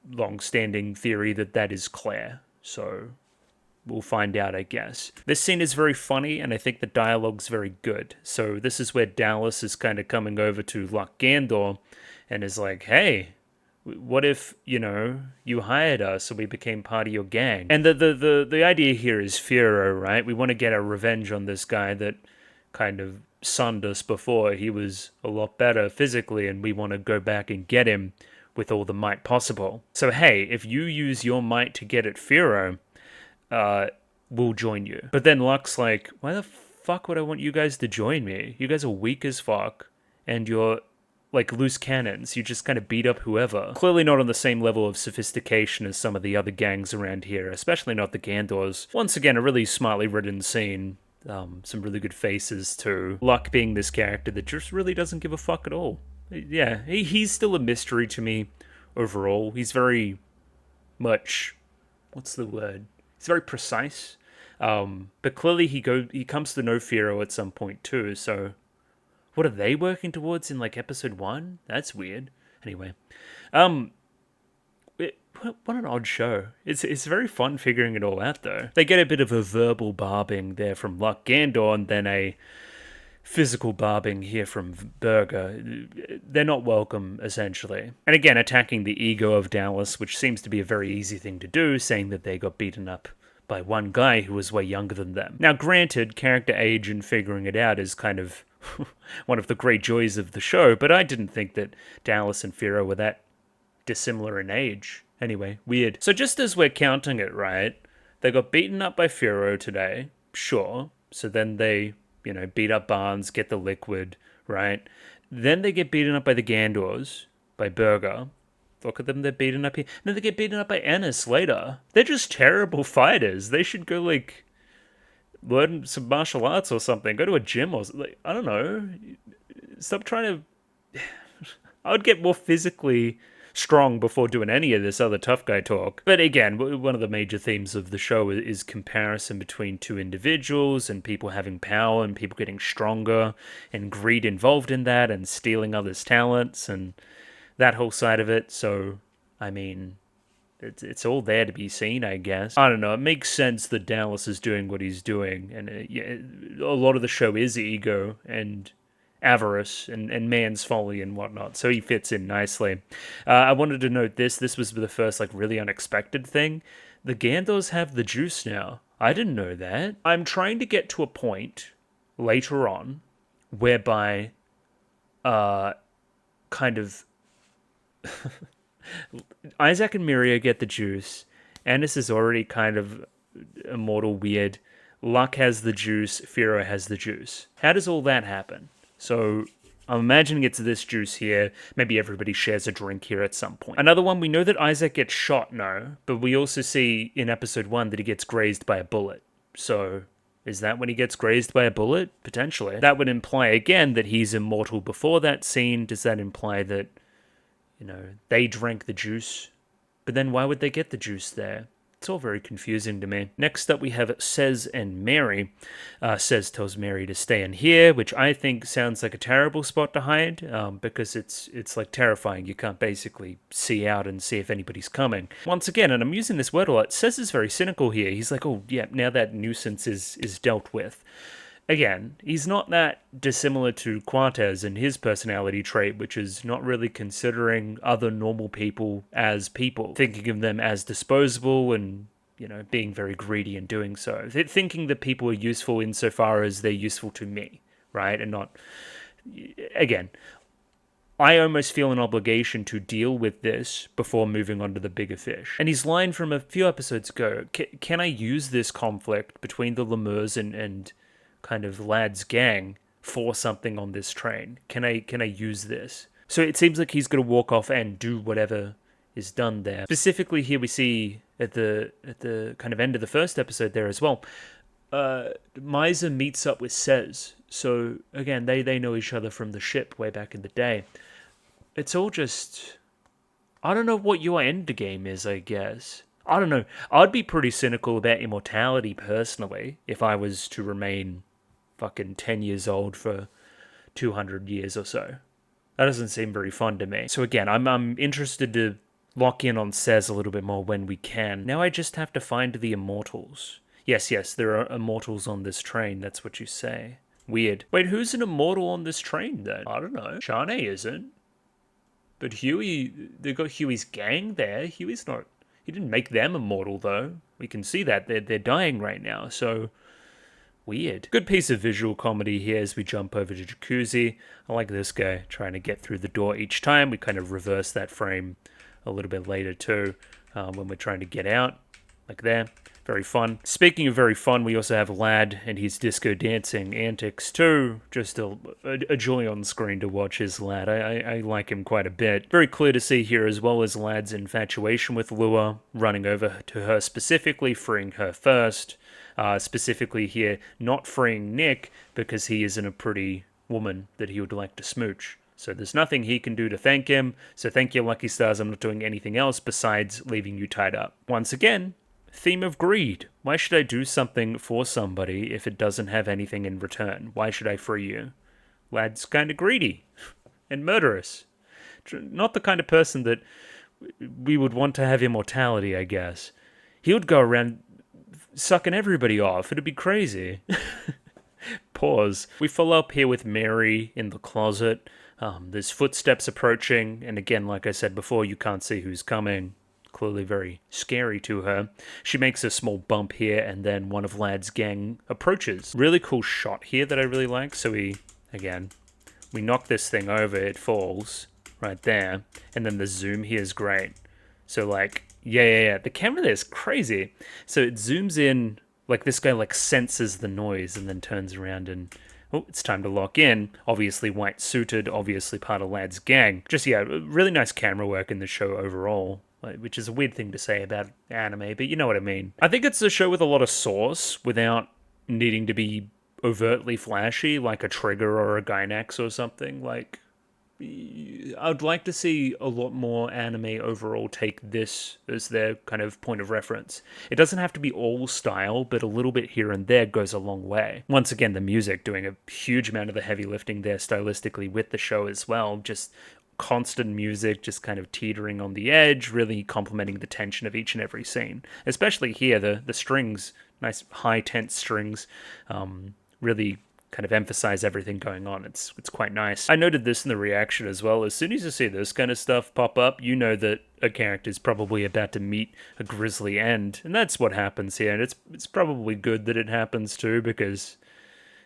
long-standing theory that is Claire. So we'll find out, I guess. This scene is very funny, and I think the dialogue's very good. So this is where Dallas is kind of coming over to Luck Gandor, and is like, hey, what if, you hired us and we became part of your gang? And the idea here is Firo, right? We want to get our revenge on this guy that kind of sunned us before. He was a lot better physically, and we want to go back and get him with all the might possible. So hey, if you use your might to get at Firo, we'll join you. But then Luck's like, why the fuck would I want you guys to join me? You guys are weak as fuck, and you're like loose cannons. You just kind of beat up whoever. Clearly not on the same level of sophistication as some of the other gangs around here, especially not the Gandors. Once again, a really smartly written scene. Some really good faces too. Luck being this character that just really doesn't give a fuck at all. Yeah, he's still a mystery to me overall. He's very much, what's the word? He's very precise. But clearly he comes to know Firo at some point too, so what are they working towards in like episode 1? That's weird. Anyway, what an odd show. It's very fun figuring it all out though. They get a bit of a verbal barbing there from Luck Gandor, and then a physical barbing here from Burger. They're not welcome, essentially. And again, attacking the ego of Dallas, which seems to be a very easy thing to do, saying that they got beaten up by one guy who was way younger than them. Now, granted, character age and figuring it out is kind of one of the great joys of the show, but I didn't think that Dallas and Firo were that dissimilar in age. Anyway, weird. So just as we're counting it, right, they got beaten up by Firo today, sure. So then they, beat up Barnes, get the liquid, right? Then they get beaten up by the Gandors, by Burger. Look at them, they're beaten up here. And then they get beaten up by Ennis later. They're just terrible fighters. They should go, learn some martial arts or something. Go to a gym or something. I don't know. Stop trying to... I would get more physically strong before doing any of this other tough guy talk. But again, one of the major themes of the show is comparison between two individuals and people having power and people getting stronger and greed involved in that and stealing others' talents and that whole side of it. So, I mean, it's all there to be seen, I guess. I don't know. It makes sense that Dallas is doing what he's doing. And a lot of the show is ego and avarice and man's folly and whatnot. So he fits in nicely. I wanted to note this. This was the first, really unexpected thing. The Gandors have the juice now. I didn't know that. I'm trying to get to a point later on whereby kind of Isaac and Miria get the juice. Ennis is already kind of immortal weird. Luck has the juice. Firo has the juice. How does all that happen? So I'm imagining it's this juice here. Maybe everybody shares a drink here at some point. Another one, we know that Isaac gets shot, no. But we also see in episode 1 that he gets grazed by a bullet. So is that when he gets grazed by a bullet? Potentially. That would imply, again, that he's immortal before that scene. Does that imply that, they drank the juice? But then why would they get the juice there? It's all very confusing to me. Next up, we have Sez and Mary. Sez tells Mary to stay in here, which I think sounds like a terrible spot to hide, because it's like terrifying. You can't basically see out and see if anybody's coming. Once again, and I'm using this word a lot, Sez is very cynical here. He's like, oh yeah, now that nuisance is dealt with. Again, he's not that dissimilar to Quatez in his personality trait, which is not really considering other normal people as people, thinking of them as disposable and, being very greedy in doing so. Thinking that people are useful insofar as they're useful to me, right? And not, again, I almost feel an obligation to deal with this before moving on to the bigger fish. And his line from a few episodes ago, can I use this conflict between the Lemurs and kind of Lad's gang for something on this train? Can I use this? So it seems like he's going to walk off and do whatever is done there. Specifically here we see at the kind of end of the first episode there as well, Misa meets up with Sez. So again, they know each other from the ship way back in the day. It's all just, I don't know what your end game is, I guess. I don't know. I'd be pretty cynical about immortality personally if I was to remain fucking 10 years old for 200 years or so. That doesn't seem very fun to me. So again, I'm interested to lock in on Sez a little bit more when we can. Now I just have to find the immortals. Yes, there are immortals on this train. That's what you say. Weird. Wait, who's an immortal on this train then? I don't know. Shanae isn't. But Huey, they got Huey's gang there. Huey's not... He didn't make them immortal, though. We can see that. They're dying right now, so... Weird. Good piece of visual comedy here as we jump over to Jacuzzi. I like this guy trying to get through the door each time. We kind of reverse that frame a little bit later, too, when we're trying to get out. Like there. Very fun. Speaking of very fun, we also have Lad and his disco dancing antics too. Just a joy on screen to watch his Lad. I like him quite a bit. Very clear to see here as well as Lad's infatuation with Lua, running over to her specifically, freeing her first. Specifically here, not freeing Nick because he isn't a pretty woman that he would like to smooch. So there's nothing he can do to thank him. So thank you, Lucky Stars. I'm not doing anything else besides leaving you tied up. Once again, theme of greed. Why should I do something for somebody if it doesn't have anything in return? Why should I free you? Lad's kind of greedy and murderous. Not the kind of person that we would want to have immortality, I guess. He would go around sucking everybody off. It'd be crazy. Pause. We follow up here with Mary in the closet. There's footsteps approaching, and again, like I said before, you can't see who's coming. Clearly very scary to her. She makes a small bump here, and then one of Lad's gang approaches. Really cool shot here that I really like. So we knock this thing over, it falls right there, and then the zoom here is great. So like, yeah. The camera there is crazy. So it zooms in, like this guy like senses the noise and then turns around and, oh, it's time to lock in. Obviously white suited, obviously part of Lad's gang. Just, yeah, really nice camera work in the show overall, which is a weird thing to say about anime, but you know what I mean. I think it's a show with a lot of sauce without needing to be overtly flashy, like a Trigger or a Gainax or something. Like, I'd like to see a lot more anime overall take this as their kind of point of reference. It doesn't have to be all style, but a little bit here and there goes a long way. Once again, the music doing a huge amount of the heavy lifting there stylistically with the show as well. Just constant music, just kind of teetering on the edge, really complementing the tension of each and every scene. Especially here, the strings, nice high tense strings, really kind of emphasize everything going on. It's quite nice. I noted this in the reaction as well. As soon as you see this kind of stuff pop up, you know that a character is probably about to meet a grisly end, and that's what happens here. And it's probably good that it happens too, because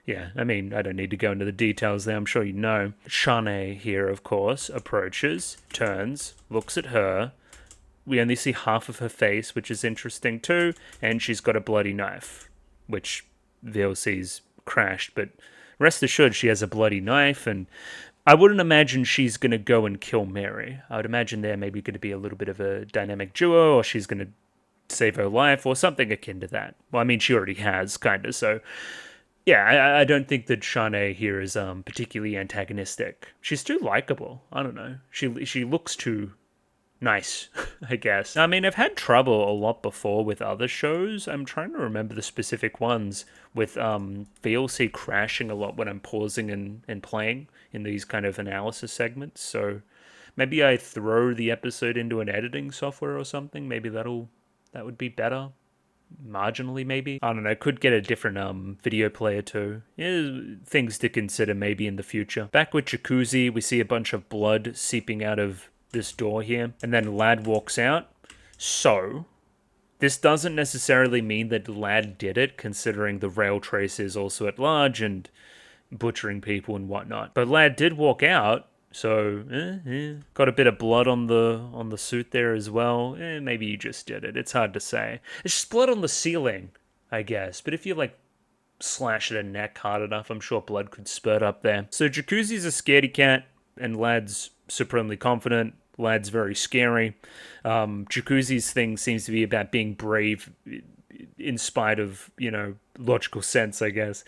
yeah, I mean, I don't need to go into the details there, I'm sure you know. Shanae here, of course, approaches, turns, looks at her. We only see half of her face, which is interesting too, and she's got a bloody knife, which VLC's crashed, but rest assured she has a bloody knife, and I wouldn't imagine she's going to go and kill Mary. I would imagine they're maybe going to be a little bit of a dynamic duo, or she's going to save her life, or something akin to that. Well, I mean, she already has, kind of, so yeah, I don't think that Shanae here is particularly antagonistic. She's too likable. I don't know. She looks too nice, I guess. I mean, I've had trouble a lot before with other shows. I'm trying to remember the specific ones with VLC crashing a lot when I'm pausing and playing in these kind of analysis segments. So maybe I throw the episode into an editing software or something. Maybe that would be better. Marginally, maybe. I don't know. Could get a different video player too. Yeah, things to consider maybe in the future. Back with Jacuzzi, we see a bunch of blood seeping out of this door here, and then Lad walks out. So this doesn't necessarily mean that Lad did it, considering the rail trace is also at large and butchering people and whatnot. But Lad did walk out. So, got a bit of blood on the suit there as well. Maybe you just did it. It's hard to say. It's just blood on the ceiling, I guess. But if you, like, slash at a neck hard enough, I'm sure blood could spurt up there. So Jacuzzi's a scaredy cat, and Lad's supremely confident. Lad's very scary. Jacuzzi's thing seems to be about being brave in spite of, logical sense, I guess.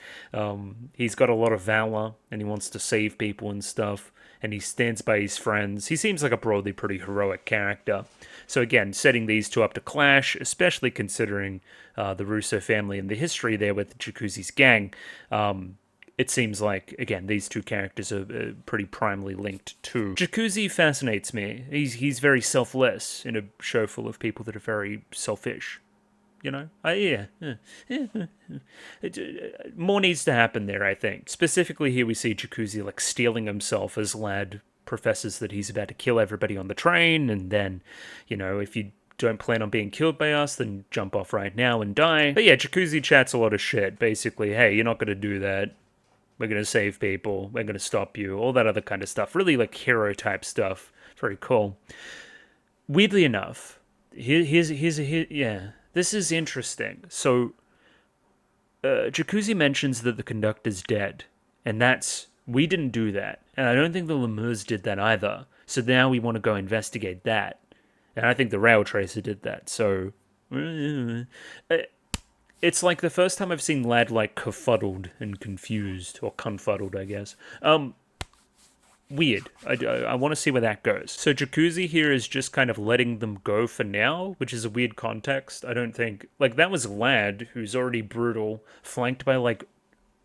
He's got a lot of valor, and he wants to save people and stuff. And he stands by his friends. He seems like a broadly pretty heroic character. So again, setting these two up to clash, especially considering the Russo family and the history there with Jacuzzi's gang, it seems like, again, these two characters are pretty primarily linked too. Jacuzzi fascinates me. He's very selfless in a show full of people that are very selfish. More needs to happen there, I think. Specifically here we see Jacuzzi like stealing himself as Lad professes that he's about to kill everybody on the train, and then, if you don't plan on being killed by us, then jump off right now and die. But yeah, Jacuzzi chats a lot of shit. Basically, hey, you're not going to do that. We're going to save people. We're going to stop you. All that other kind of stuff. Really like hero type stuff. Very cool. Weirdly enough, here's this is interesting. So, Jacuzzi mentions that the conductor's dead, and we didn't do that, and I don't think the Lemurs did that either. So now we want to go investigate that, and I think the rail tracer did that. So, it's like the first time I've seen Lad like kerfuddled and confused, or confuddled, I guess. Weird. I want to see where that goes. So Jacuzzi here is just kind of letting them go for now, which is a weird context. I don't think... Like, that was Lad, who's already brutal, flanked by, like,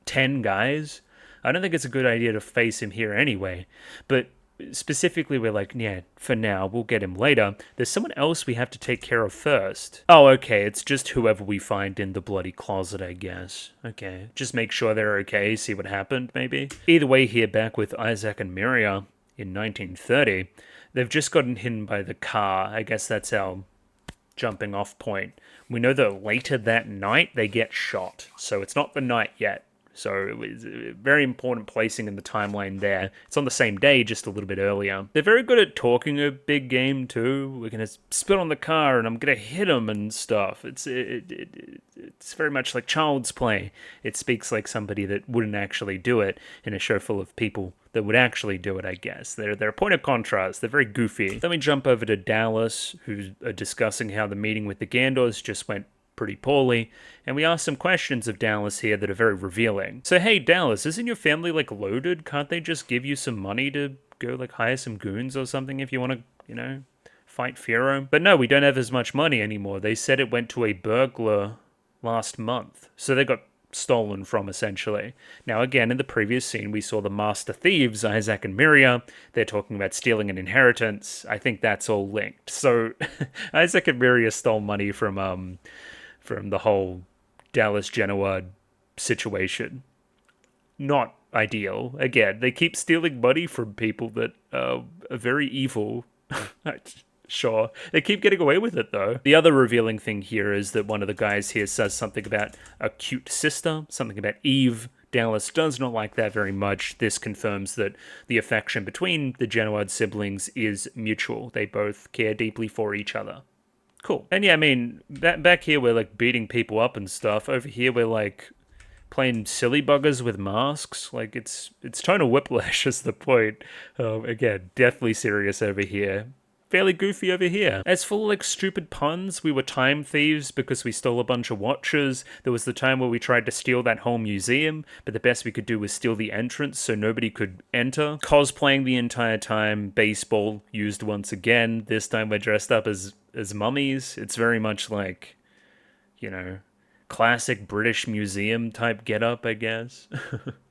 10 guys. I don't think it's a good idea to face him here anyway. But specifically, we're like, yeah, for now, we'll get him later. There's someone else we have to take care of first. Oh, okay, it's just whoever we find in the bloody closet, I guess. Okay, just make sure they're okay, see what happened, maybe. Either way, here, back with Isaac and Miria in 1930, they've just gotten hidden by the car. I guess that's our jumping off point. We know that later that night, they get shot. So it's not the night yet. So it was a very important placing in the timeline there. It's on the same day, just a little bit earlier. They're very good at talking a big game too. We're going to spit on the car and I'm going to hit him and stuff. It's very much like child's play. It speaks like somebody that wouldn't actually do it in a show full of people that would actually do it, I guess. They're a point of contrast. They're very goofy. Then we jump over to Dallas, who's discussing how the meeting with the Gandors just went pretty poorly, and we ask some questions of Dallas here that are very revealing. So, hey, Dallas, isn't your family, like, loaded? Can't they just give you some money to go, like, hire some goons or something if you want to, fight Firo? But no, we don't have as much money anymore. They said it went to a burglar last month, so they got stolen from, essentially. Now, again, in the previous scene, we saw the master thieves, Isaac and Miria. They're talking about stealing an inheritance. I think that's all linked. So, Isaac and Miria stole money from the whole Dallas Genoa situation. Not ideal. Again, they keep stealing money from people that are very evil. Sure. They keep getting away with it, though. The other revealing thing here is that one of the guys here says something about a cute sister, something about Eve. Dallas does not like that very much. This confirms that the affection between the Genoa siblings is mutual. They both care deeply for each other. Cool. And yeah, I mean, back here we're like beating people up and stuff. Over here we're like playing silly buggers with masks. Like it's tonal whiplash is the point. Again, deathly serious over here. fairly goofy over here. As for like stupid puns, we were time thieves because we stole a bunch of watches. There was the time where we tried to steal that whole museum, but the best we could do was steal the entrance so nobody could enter. Cosplaying the entire time, baseball used once again. This time we're dressed up as mummies. It's very much like, you know, classic British museum type getup, I guess.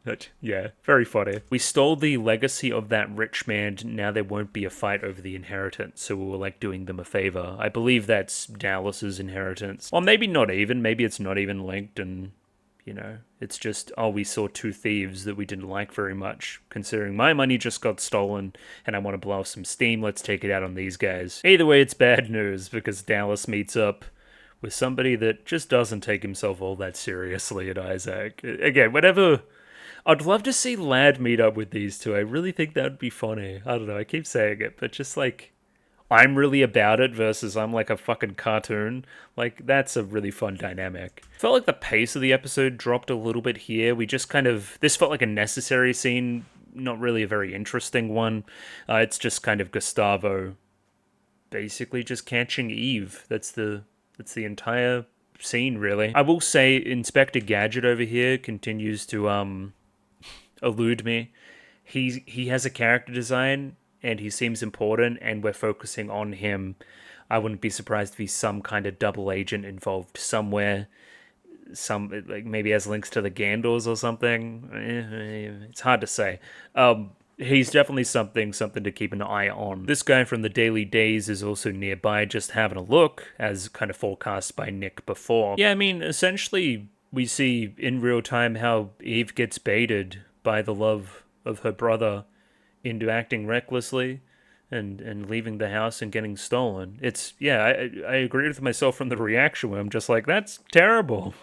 But yeah, very funny. We stole the legacy of that rich man. Now there won't be a fight over the inheritance, so we were like doing them a favor. I believe that's Dallas's inheritance. Or maybe not even. Maybe it's not even linked and, you know, it's just, oh, we saw two thieves that we didn't like very much. Considering my money just got stolen and I want to blow off some steam, let's take it out on these guys. Either way, it's bad news because Dallas meets up with somebody that just doesn't take himself all that seriously at Isaac. Again, whatever. I'd love to see Lad meet up with these two. I really think that would be funny. I don't know, I keep saying it, but just like, I'm really about it versus I'm like a fucking cartoon. Like, that's a really fun dynamic. Felt like the pace of the episode dropped a little bit here. We just kind of, this felt like a necessary scene, not really a very interesting one. It's just kind of Gustavo basically just catching Eve. That's the entire scene, really. I will say Inspector Gadget over here continues to elude me. He has a character design and he seems important and we're focusing on him. I wouldn't be surprised if he's some kind of double agent involved somewhere. Some, like, maybe has links to the Gandors or something. It's hard to say. He's definitely something to keep an eye on. This guy from the Daily Days is also nearby, just having a look, as kind of forecast by Nick before. Yeah, I mean, essentially, we see in real time how Eve gets baited by the love of her brother into acting recklessly and leaving the house and getting stolen. It's, yeah, I agree with myself from the reaction where I'm just like, that's terrible.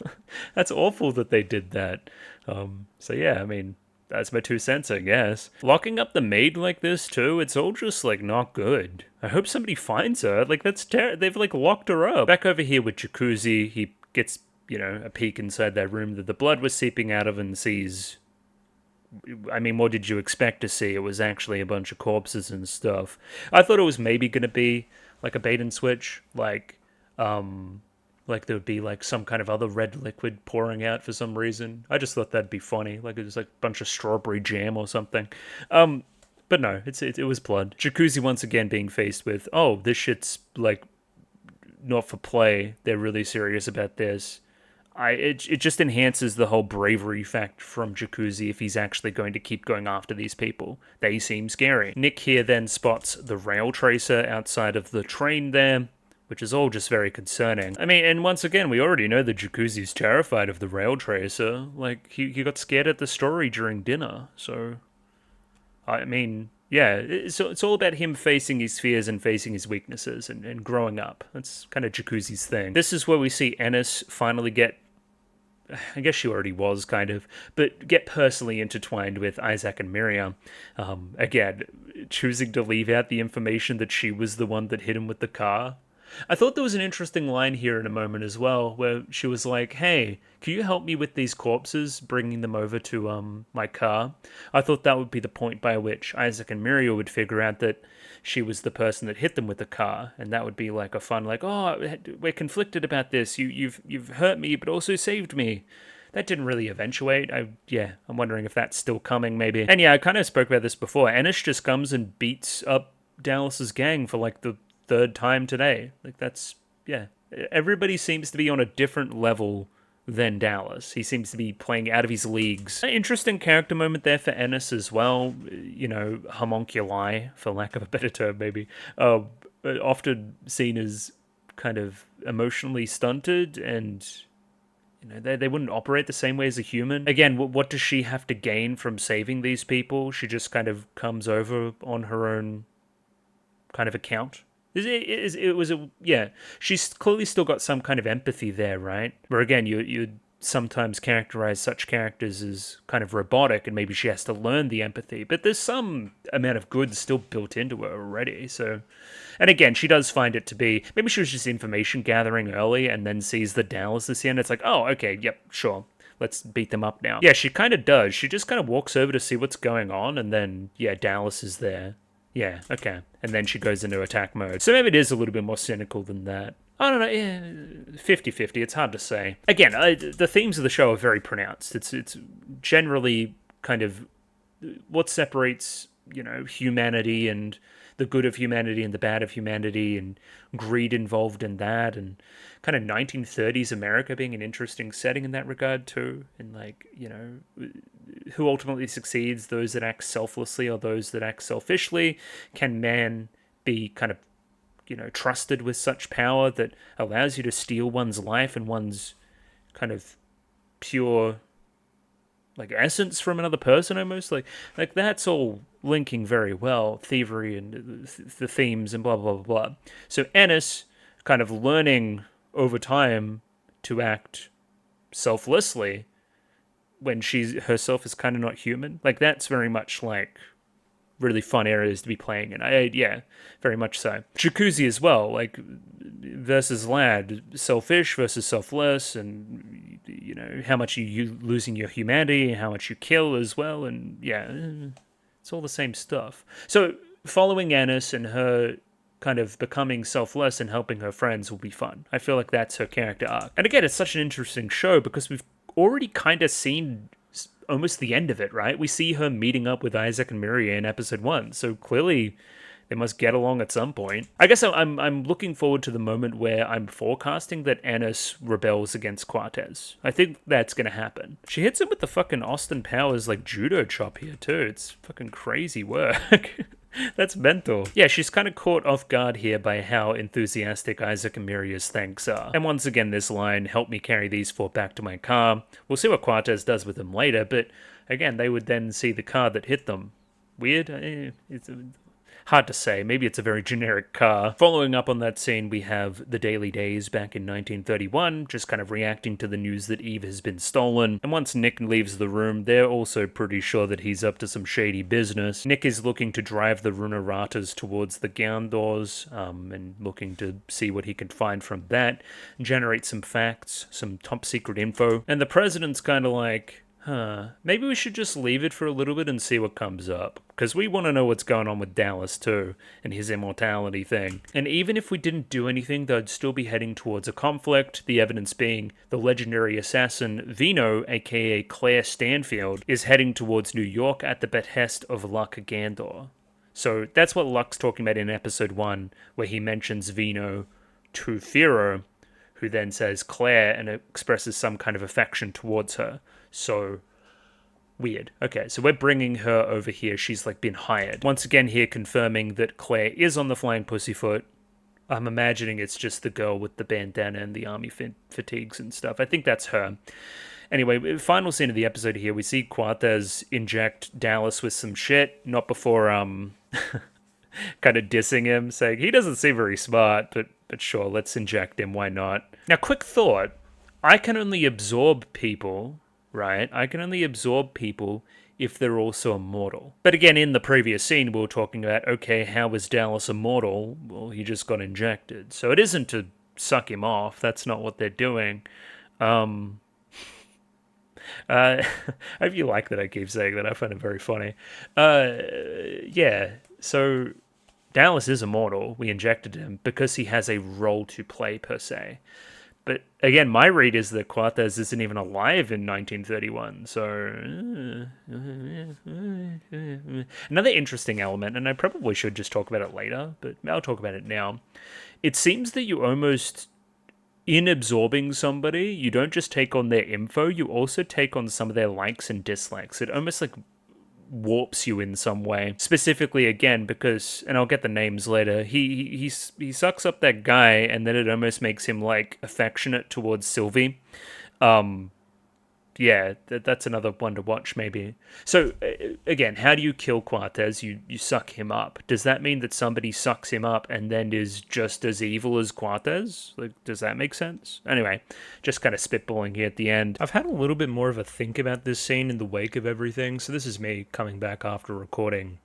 That's awful that they did that. So yeah, I mean, that's my 2 cents, I guess. Locking up the maid like this, too, it's all just, like, not good. I hope somebody finds her. Like, that's they've, like, locked her up. Back over here with Jacuzzi, he gets, you know, a peek inside that room that the blood was seeping out of and sees... I mean, what did you expect to see? It was actually a bunch of corpses and stuff. I thought it was maybe going to be, like, a bait and switch. Like there would be, like, some kind of other red liquid pouring out for some reason. I just thought that'd be funny. Like, it was, like, a bunch of strawberry jam or something. But no, it was blood. Jacuzzi once again being faced with, oh, this shit's, like, not for play. They're really serious about this. It just enhances the whole bravery fact from Jacuzzi if he's actually going to keep going after these people. They seem scary. Nick here then spots the rail tracer outside of the train there, which is all just very concerning. I mean, and once again, we already know that Jacuzzi's terrified of the rail tracer. Like, he got scared at the story during dinner, so... I mean, yeah, it's all about him facing his fears and facing his weaknesses and growing up. That's kind of Jacuzzi's thing. This is where we see Ennis finally get... I guess she already was, kind of, but get personally intertwined with Isaac and Miriam. Again, choosing to leave out the information that she was the one that hit him with the car. I thought there was an interesting line here in a moment as well, where she was like, hey, can you help me with these corpses, bringing them over to my car? I thought that would be the point by which Isaac and Miriam would figure out that she was the person that hit them with the car, and that would be like a fun, like, oh, we're conflicted about this. You've hurt me, but also saved me. That didn't really eventuate. I'm wondering if that's still coming, maybe. And yeah, I kind of spoke about this before. Ennis just comes and beats up Dallas's gang for like the 3rd time today. Like, that's, yeah. Everybody seems to be on a different level than Dallas. He seems to be playing out of his leagues. An interesting character moment there for Ennis as well. You know, homunculi, for lack of a better term, maybe. Often seen as kind of emotionally stunted and... You know, they wouldn't operate the same way as a human. Again, what does she have to gain from saving these people? She just kind of comes over on her own kind of account. She's clearly still got some kind of empathy there, right? Where again, you'd sometimes characterize such characters as kind of robotic, and maybe she has to learn the empathy. But there's some amount of good still built into her already. So, and again, she does find it to be, maybe she was just information gathering early, and then sees the Dallas this end. It's like, oh, okay, yep, sure. Let's beat them up now. Yeah, she kind of does. She just kind of walks over to see what's going on, and then, yeah, Dallas is there. Yeah, okay. And then she goes into attack mode. So maybe it is a little bit more cynical than that. I don't know, yeah, 50-50, it's hard to say. Again, the themes of the show are very pronounced. It's generally kind of what separates, humanity and the good of humanity and the bad of humanity, and greed involved in that, and kind of 1930s America being an interesting setting in that regard too. And who ultimately succeeds, those that act selflessly or those that act selfishly? Can man be kind of, trusted with such power that allows you to steal one's life and one's kind of pure essence from another person, almost like that's all linking very well thievery and the themes and blah blah blah blah. So Ennis kind of learning over time to act selflessly when she herself is kind of not human. That's very much really fun areas to be playing in. Yeah, very much so. Jacuzzi as well, versus Lad, selfish versus selfless, and how much you losing your humanity, how much you kill as well, and yeah, it's all the same stuff. So following Annis and her kind of becoming selfless and helping her friends will be fun. I feel like that's her character arc. And again, it's such an interesting show because we've already kind of seen almost the end of it, right? We see her meeting up with Isaac and Miria in episode 1, so clearly they must get along at some point. I guess I'm looking forward to the moment where I'm forecasting that Annis rebels against Cortez. I think that's gonna happen. She hits him with the fucking Austin Powers judo chop here too. It's fucking crazy work. That's mental. Yeah, she's kind of caught off guard here by how enthusiastic Isaac and Miria's thanks are. And once again, this line, "Help me carry these 4 back to my car." We'll see what Cortez does with them later, but again, they would then see the car that hit them. Weird? It's hard to say. Maybe it's a very generic car. Following up on that scene, we have the Daily Days back in 1931, just kind of reacting to the news that Eve has been stolen. And once Nick leaves the room, they're also pretty sure that he's up to some shady business. Nick is looking to drive the Runeratas towards the gown doors, and looking to see what he can find from that, generate some facts, some top secret info. And the president's kind of like, maybe we should just leave it for a little bit and see what comes up. Because we want to know what's going on with Dallas too, and his immortality thing. And even if we didn't do anything, they'd still be heading towards a conflict, the evidence being the legendary assassin Vino, aka Claire Stanfield, is heading towards New York at the behest of Luck Gandor. So that's what Luck's talking about in episode 1, where he mentions Vino to Firo, who then says Claire and expresses some kind of affection towards her. So weird. Okay, so we're bringing her over here. She's been hired. Once again here confirming that Claire is on the Flying Pussyfoot. I'm imagining it's just the girl with the bandana and the army fatigues and stuff. I think that's her. Anyway, final scene of the episode here. We see Cortez inject Dallas with some shit. Not before kind of dissing him, saying he doesn't seem very smart, but sure, let's inject him. Why not? Now, quick thought. I can only absorb people, right? I can only absorb people if they're also immortal. But again, in the previous scene, we were talking about, okay, how was Dallas immortal? Well, he just got injected. So it isn't to suck him off. That's not what they're doing. I hope you like that I keep saying that. I find it very funny. Yeah, so Dallas is immortal. We injected him because he has a role to play, per se. But again, my read is that Cortez isn't even alive in 1931. So another interesting element, and I probably should just talk about it later, but I'll talk about it now. It seems that you almost, in absorbing somebody, you don't just take on their info, you also take on some of their likes and dislikes. It almost warps you in some way. Specifically, again, because, and I'll get the names later, he sucks up that guy, and then it almost makes him affectionate towards Sylvie. Yeah, that's another one to watch, maybe. So, again, how do you kill Cortez? You suck him up. Does that mean that somebody sucks him up and then is just as evil as Cortez? Does that make sense? Anyway, just kind of spitballing here at the end. I've had a little bit more of a think about this scene in the wake of everything, so this is me coming back after recording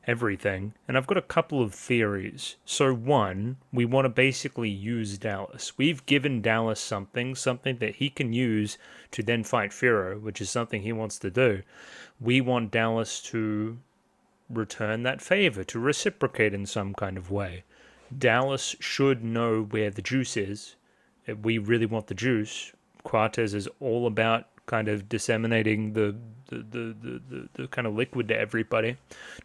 everything, and I've got a couple of theories. So one, we want to basically use Dallas. We've given Dallas something that he can use to then fight Firo, which is something he wants to do. We want Dallas to return that favor, to reciprocate in some kind of way. Dallas should know where the juice is. If we really want the juice, Cortez is all about kind of disseminating the kind of liquid to everybody,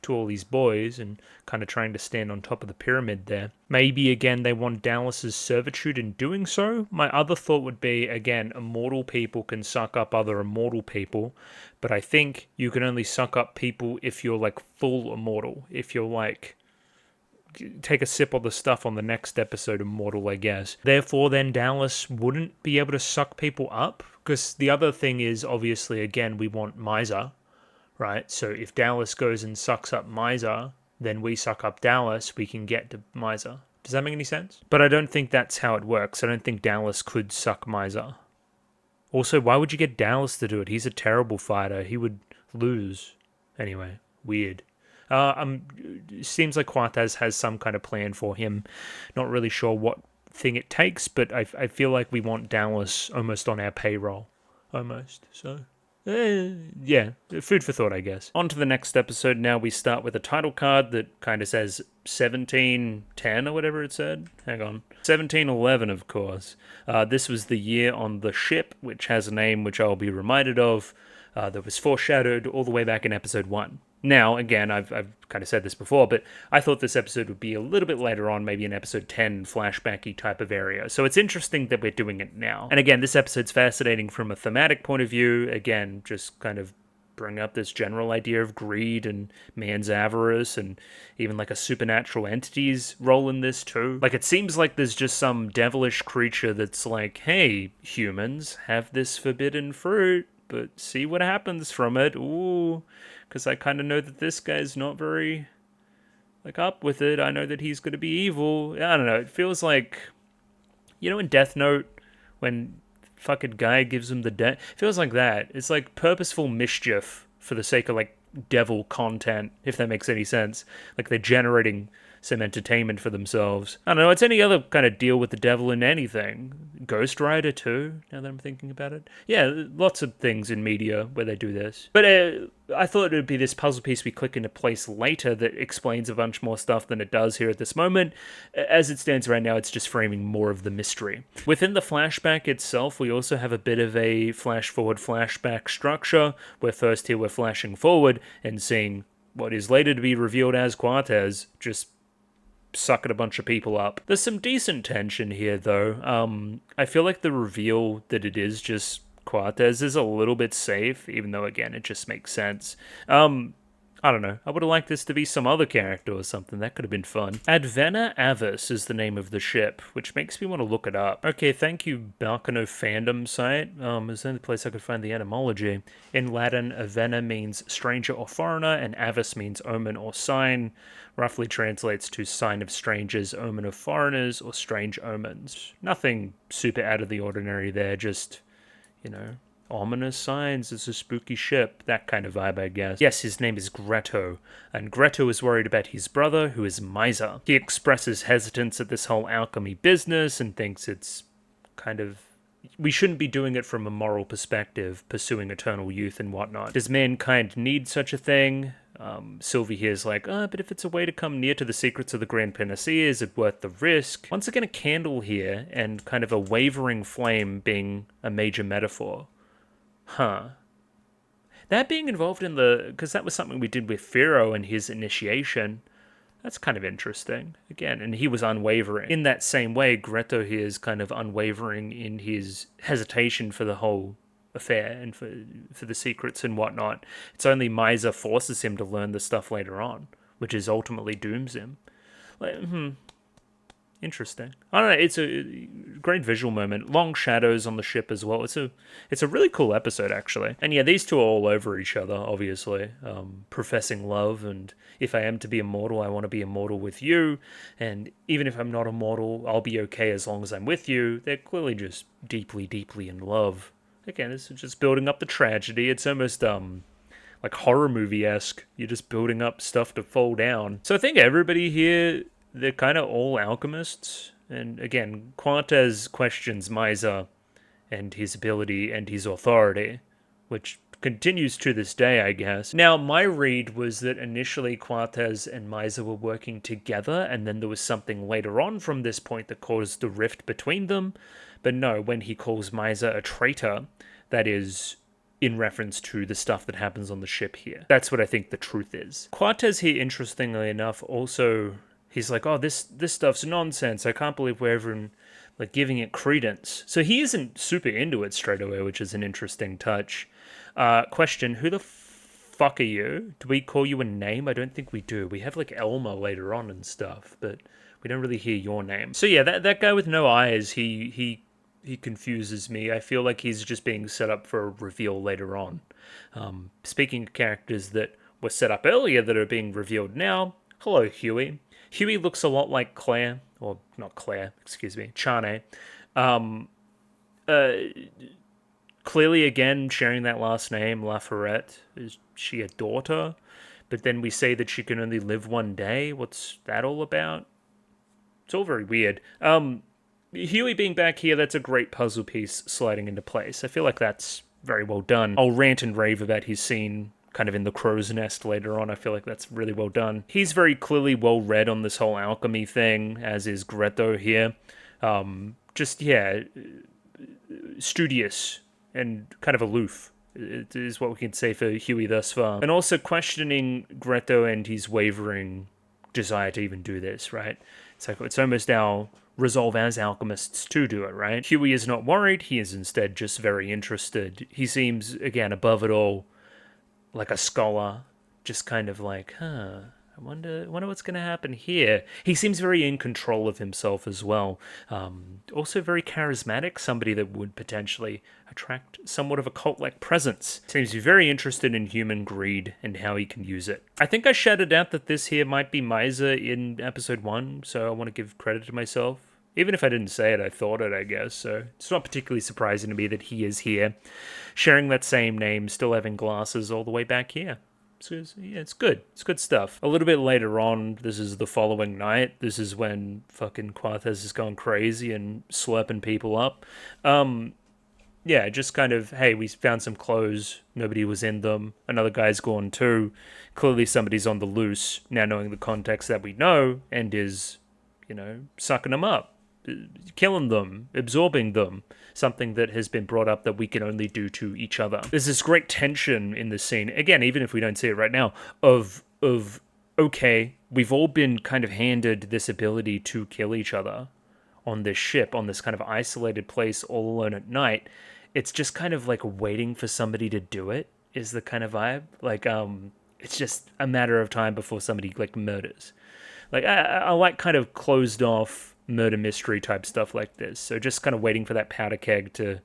to all these boys, and kind of trying to stand on top of the pyramid there. Maybe, again, they want Dallas's servitude in doing so. My other thought would be, again, immortal people can suck up other immortal people, but I think you can only suck up people if you're, like, full immortal. If you're, like, take a sip of the stuff on the next episode immortal, I guess. Therefore, then Dallas wouldn't be able to suck people up, because the other thing is, obviously, again, we want Miser, right? So if Dallas goes and sucks up Miser, then we suck up Dallas, we can get to Miser. Does that make any sense? But I don't think that's how it works. I don't think Dallas could suck Miser. Also, why would you get Dallas to do it? He's a terrible fighter. He would lose. Anyway, weird. Seems like Cortez has some kind of plan for him. Not really sure what thing it takes, but I feel like we want Dallas almost on our payroll. Almost. So, yeah, food for thought, I guess. On to the next episode now. We start with a title card that kind of says 1710 or whatever it said. Hang on. 1711, of course. This was the year on the ship, which has a name which I'll be reminded of, that was foreshadowed all the way back in episode 1. Now, again, I've kind of said this before, but I thought this episode would be a little bit later on, maybe in episode 10, flashbacky type of area. So it's interesting that we're doing it now. And again, this episode's fascinating from a thematic point of view. Again, just kind of bring up this general idea of greed and man's avarice, and even like a supernatural entity's role in this too. Like, it seems like there's just some devilish creature that's like, hey, humans, have this forbidden fruit, but see what happens from it. Ooh. Because I kind of know that this guy's not very, like, up with it. I know that he's going to be evil. I don't know. It feels like, you know, in Death Note, when fucking guy gives him the death. It feels like that. It's like purposeful mischief for the sake of, like, devil content, if that makes any sense. Like, they're generating some entertainment for themselves. I don't know, it's any other kind of deal with the devil in anything. Ghost Rider too, now that I'm thinking about it. Yeah, lots of things in media where they do this. But I thought it would be this puzzle piece we click into place later that explains a bunch more stuff than it does here at this moment. As it stands right now, it's just framing more of the mystery. Within the flashback itself, we also have a bit of a flash-forward flashback structure, where first here we're flashing forward and seeing what is later to be revealed as Cortez just sucking a bunch of people up. There's some decent tension here, though. I feel like the reveal that it is just Cortez is a little bit safe, even though, again, it just makes sense. I don't know. I would have liked this to be some other character or something. That could have been fun. Advena Avis is the name of the ship, which makes me want to look it up. Okay, thank you, Baccano fandom site. Is the only place I could find the etymology. In Latin, Avena means stranger or foreigner, and Avis means omen or sign. Roughly translates to sign of strangers, omen of foreigners, or strange omens. Nothing super out of the ordinary there, just, you know, ominous signs. It's a spooky ship, that kind of vibe, I guess. Yes, his name is Gretto, and Gretto is worried about his brother, who is Miser. He expresses hesitance at this whole alchemy business and thinks it's kind of, we shouldn't be doing it from a moral perspective, pursuing eternal youth and whatnot. Does mankind need such a thing? Sylvie here's like, but if it's a way to come near to the secrets of the Grand Panacea, is it worth the risk? Once again, a candle here, and kind of a wavering flame being a major metaphor. Huh. That being involved in because that was something we did with Pharaoh and his initiation. That's kind of interesting. Again, and he was unwavering. In that same way, Gretto here is kind of unwavering in his hesitation for the whole affair and for the secrets and whatnot. It's only Miser forces him to learn the stuff later on, which is ultimately dooms him. Like, interesting. I don't know, it's a great visual moment. Long shadows on the ship as well. It's a really cool episode, actually. And yeah, these two are all over each other, obviously. Professing love, and if I am to be immortal, I want to be immortal with you. And even if I'm not immortal, I'll be okay as long as I'm with you. They're clearly just deeply, deeply in love. Again, this is just building up the tragedy. It's almost, like horror movie-esque. You're just building up stuff to fall down. So I think everybody here, they're kind of all alchemists. And again, Cortez questions Miser and his ability and his authority, which continues to this day, I guess. Now, my read was that initially Quartez and Misa were working together, and then there was something later on from this point that caused the rift between them. But no, when he calls Misa a traitor, that is in reference to the stuff that happens on the ship here. That's what I think the truth is. Quartez here, interestingly enough, also, he's like, oh, this stuff's nonsense. I can't believe we're even like giving it credence. So he isn't super into it straight away, which is an interesting touch. Question, who the fuck are you? Do we call you a name? I don't think we do. We have like Elmer later on and stuff, but we don't really hear your name. So yeah, that guy with no eyes, he confuses me. I feel like he's just being set up for a reveal later on. Speaking of characters that were set up earlier that are being revealed now, hello, Huey. Huey looks a lot like Claire, or not Claire, excuse me, Chane. Clearly, again, sharing that last name, Laforet. Is she a daughter? But then we say that she can only live one day. What's that all about? It's all very weird. Huey being back here, that's a great puzzle piece sliding into place. I feel like that's very well done. I'll rant and rave about his scene kind of in the crow's nest later on. I feel like that's really well done. He's very clearly well read on this whole alchemy thing, as is Greto here. Studious and kind of aloof. It is what we can say for Huey thus far. And also questioning Greto and his wavering desire to even do this, right? It's like, it's almost our resolve as alchemists to do it, right? Huey is not worried. He is instead just very interested. He seems, again, above it all, like a scholar, just kind of like, I wonder what's going to happen here. He seems very in control of himself as well. Also very charismatic, somebody that would potentially attract somewhat of a cult-like presence. Seems to be very interested in human greed and how he can use it. I think I shouted out that this here might be Misa in episode 1, so I want to give credit to myself. Even if I didn't say it, I thought it, I guess, so it's not particularly surprising to me that he is here, sharing that same name, still having glasses all the way back here. So yeah, it's good. It's good stuff. A little bit later on, this is the following night. This is when fucking Quartez is going crazy and slurping people up. Yeah, just kind of, hey, we found some clothes. Nobody was in them. Another guy's gone too. Clearly somebody's on the loose, now knowing the context that we know, and is, sucking them up, killing them, absorbing them. Something that has been brought up that we can only do to each other. There's this great tension in this scene, again, even if we don't see it right now, of okay, we've all been kind of handed this ability to kill each other on this ship, on this kind of isolated place all alone at night. It's just kind of like waiting for somebody to do it is the kind of vibe. Like, it's just a matter of time before somebody like murders. Like, I like kind of closed off murder mystery type stuff like this. So just kind of waiting for that powder keg to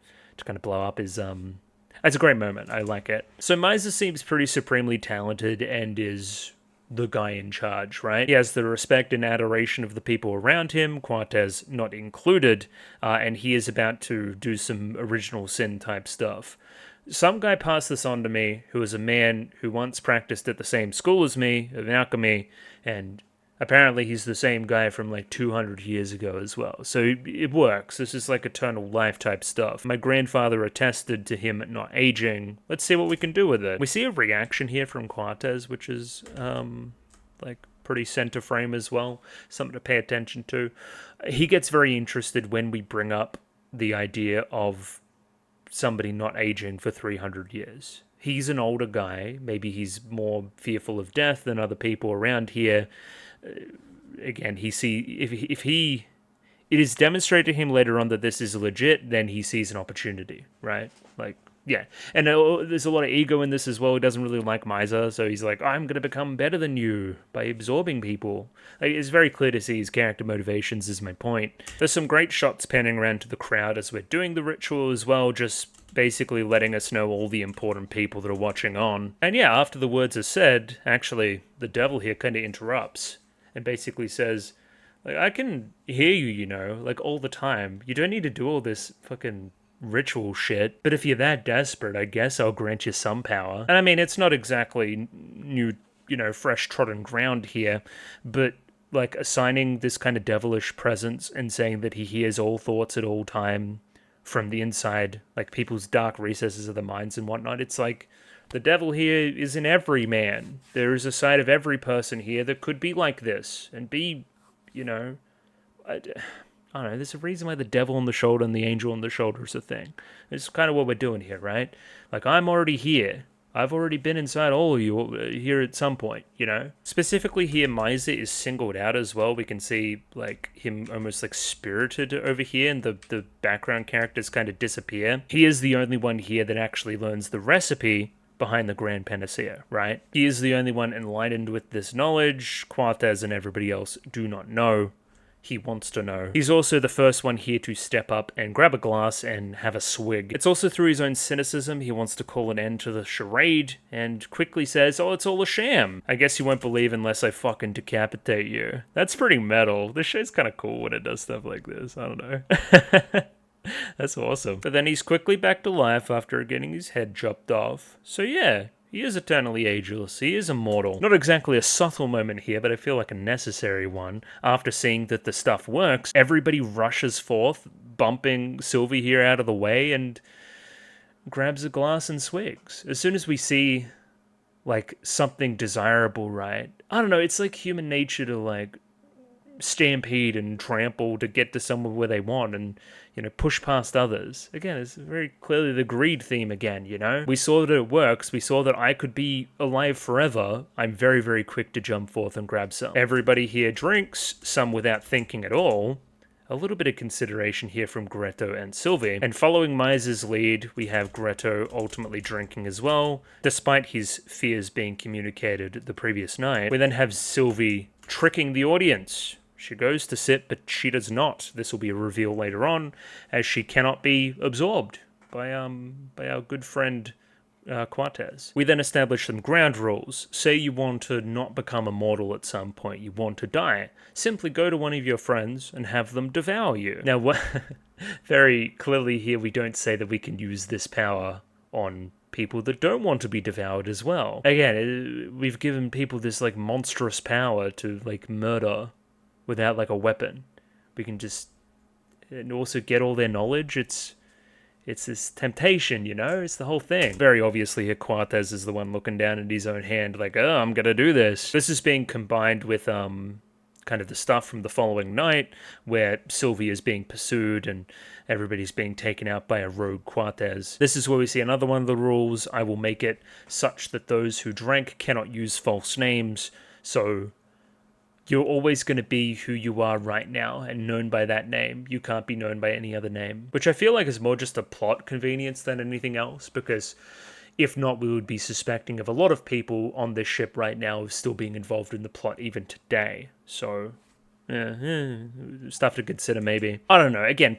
kind of blow up is it's a great moment. I like it. So Misa seems pretty supremely talented and is the guy in charge, right? He has the respect and adoration of the people around him, Quartez not included, and he is about to do some original sin type stuff. Some guy passed this on to me who is a man who once practiced at the same school as me of alchemy, and apparently he's the same guy from like 200 years ago as well. So it works. This is like eternal life type stuff. My grandfather attested to him not aging. Let's see what we can do with it. We see a reaction here from Quartez, which is like pretty center frame as well. Something to pay attention to. He gets very interested when we bring up the idea of somebody not aging for 300 years. He's an older guy. Maybe he's more fearful of death than other people around here. Again, if it is demonstrated to him later on that this is legit, then he sees an opportunity, right? Like, yeah. And there's a lot of ego in this as well. He doesn't really like Misa, so he's like, I'm going to become better than you by absorbing people. Like, it's very clear to see his character motivations is my point. There's some great shots panning around to the crowd as we're doing the ritual as well, just basically letting us know all the important people that are watching on. And yeah, after the words are said, actually, the devil here kind of interrupts and basically says, like, I can hear you, like all the time. You don't need to do all this fucking ritual shit. But if you're that desperate, I guess I'll grant you some power. And I mean, it's not exactly new, fresh trodden ground here, but like assigning this kind of devilish presence and saying that he hears all thoughts at all time from the inside, like people's dark recesses of the minds and whatnot. It's like the devil here is in every man. There is a side of every person here that could be like this and be, you know, I don't know. There's a reason why the devil on the shoulder and the angel on the shoulder is a thing. It's kind of what we're doing here, right? Like, I'm already here. I've already been inside all of you here at some point, you know? Specifically here, Miser is singled out as well. We can see, like, him almost, like, spirited over here, and the background characters kind of disappear. He is the only one here that actually learns the recipe behind the Grand Panacea, right? He is the only one enlightened with this knowledge. Quartez and everybody else do not know. He wants to know. He's also the first one here to step up and grab a glass and have a swig. It's also through his own cynicism. He wants to call an end to the charade and quickly says, oh, it's all a sham. I guess you won't believe unless I fucking decapitate you. That's pretty metal. This show's kind of cool when it does stuff like this. I don't know. That's awesome. But then he's quickly back to life after getting his head chopped off. So yeah, he is eternally ageless. He is immortal. Not exactly a subtle moment here, but I feel like a necessary one. After seeing that the stuff works, everybody rushes forth, bumping Sylvie here out of the way, and grabs a glass and swigs. As soon as we see, like, something desirable, right? I don't know, it's like human nature to, like, stampede and trample to get to somewhere where they want and, you know, push past others. Again, it's very clearly the greed theme again, you know? We saw that it works. We saw that I could be alive forever. I'm very, very quick to jump forth and grab some. Everybody here drinks, some without thinking at all. A little bit of consideration here from Gretto and Sylvie. And following Miser's lead, we have Gretto ultimately drinking as well, despite his fears being communicated the previous night. We then have Sylvie tricking the audience. She goes to sip, but she does not. This will be a reveal later on, as she cannot be absorbed by our good friend Quartez. We then establish some ground rules. Say you want to not become immortal at some point, you want to die. Simply go to one of your friends and have them devour you. Now, very clearly here we don't say that we can use this power on people that don't want to be devoured as well. Again, we've given people this, like, monstrous power to, like, murder without, like, a weapon. We can just, and also get all their knowledge. It's this temptation, you know? It's the whole thing. Very obviously here, Quartez is the one looking down at his own hand, like, oh, I'm gonna do this. This is being combined with, kind of the stuff from the following night, where Sylvie is being pursued and everybody's being taken out by a rogue Quartez. This is where we see another one of the rules. I will make it such that those who drank cannot use false names, so you're always going to be who you are right now and known by that name. You can't be known by any other name. Which I feel like is more just a plot convenience than anything else, because if not, we would be suspecting of a lot of people on this ship right now of still being involved in the plot even today. So, stuff to consider maybe. I don't know. Again,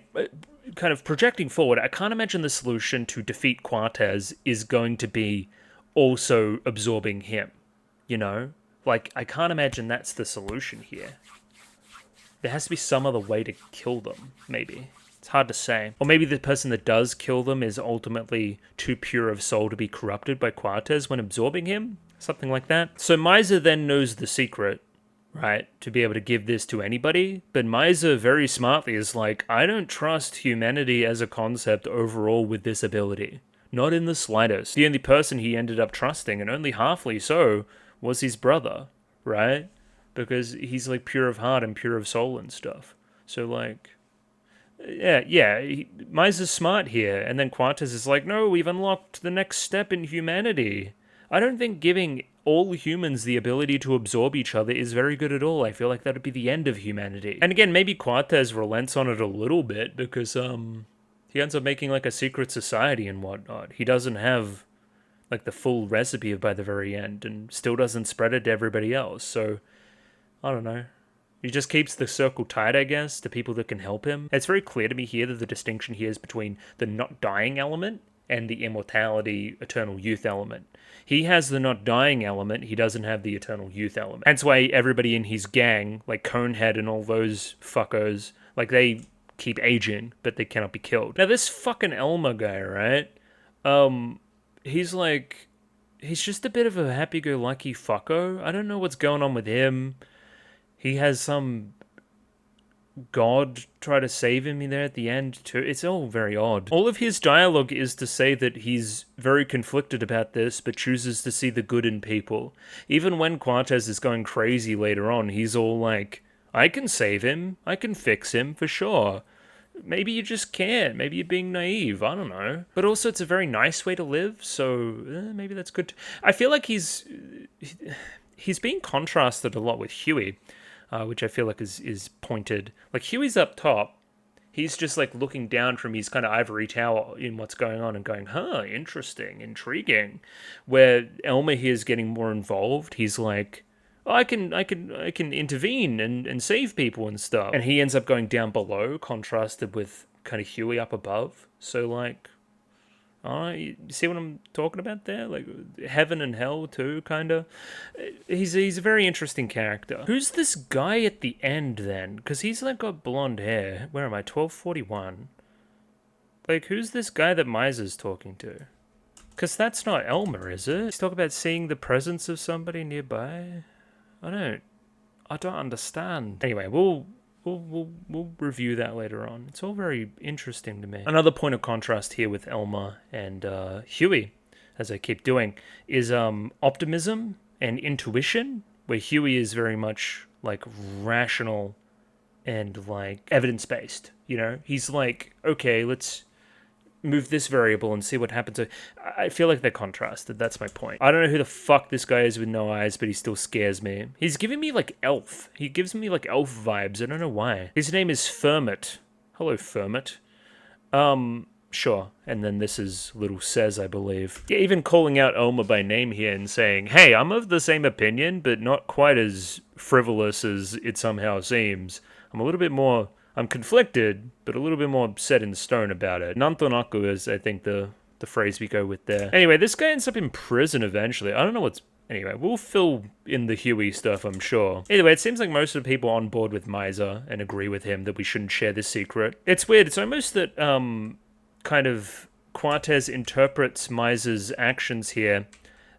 kind of projecting forward, I can't imagine the solution to defeat Quartez is going to be also absorbing him, you know? Like, I can't imagine that's the solution here. There has to be some other way to kill them, maybe. It's hard to say. Or maybe the person that does kill them is ultimately too pure of soul to be corrupted by Quartez when absorbing him? Something like that. So Miser then knows the secret, right? To be able to give this to anybody. But Miser very smartly is like, I don't trust humanity as a concept overall with this ability. Not in the slightest. The only person he ended up trusting, and only halfly so, was his brother, right? Because he's, like, pure of heart and pure of soul and stuff. So, like, Miser's smart here. And then Quartez is like, no, we've unlocked the next step in humanity. I don't think giving all humans the ability to absorb each other is very good at all. I feel like that would be the end of humanity. And again, maybe Quartez relents on it a little bit because, he ends up making, like, a secret society and whatnot. He doesn't have, like, the full recipe by the very end, and still doesn't spread it to everybody else. So, I don't know. He just keeps the circle tight, I guess, to people that can help him. It's very clear to me here that the distinction here is between the not dying element and the immortality, eternal youth element. He has the not dying element, he doesn't have the eternal youth element. That's why everybody in his gang, like Conehead and all those fuckers, like, they keep aging, but they cannot be killed. Now, this fucking Elmer guy, right? He's like, he's just a bit of a happy-go-lucky fucko. I don't know what's going on with him. He has some God try to save him there at the end too. It's all very odd. All of his dialogue is to say that he's very conflicted about this, but chooses to see the good in people. Even when Cortez is going crazy later on, he's all like, I can save him, I can fix him for sure. Maybe you just can't. Maybe you're being naive. I don't know. But also, it's a very nice way to live, so maybe that's good. I feel like he's being contrasted a lot with Huey, which I feel like is pointed. Like, Huey's up top. He's just like looking down from his kind of ivory tower in what's going on and going, huh, interesting, intriguing. Where Elmer here is getting more involved. He's like, oh, I can intervene and save people and stuff. And he ends up going down below, contrasted with kind of Huey up above. So like, you see what I'm talking about there? Like heaven and hell too, kind of. He's a very interesting character. Who's this guy at the end then? Because he's like got blonde hair. Where am I? 1241. Like, who's this guy that Miser's talking to? Because that's not Elmer, is it? He's talking about seeing the presence of somebody nearby. I don't understand. Anyway, we'll review that later on. It's all very interesting to me. Another point of contrast here with Elmer and Huey, as I keep doing, is optimism and intuition, where Huey is very much like rational and like evidence-based. You know, he's like, okay, let's move this variable and see what happens. I feel like they're contrasted. That's my point. I don't know who the fuck this guy is with no eyes, but he still scares me. He's giving me like elf. He gives me like elf vibes. I don't know why. His name is Fermit. Hello, Fermit. Sure. And then this is little Says, I believe. Yeah, even calling out Elmer by name here and saying, hey, I'm of the same opinion, but not quite as frivolous as it somehow seems. I'm conflicted, but a little bit more set in stone about it. Nantonaku is, I think, the phrase we go with there. Anyway, this guy ends up in prison eventually. I don't know what's... Anyway, we'll fill in the Huey stuff, I'm sure. Either way, it seems like most of the people are on board with Miser and agree with him that we shouldn't share this secret. It's weird. It's almost that, kind of... Cortez interprets Miser's actions here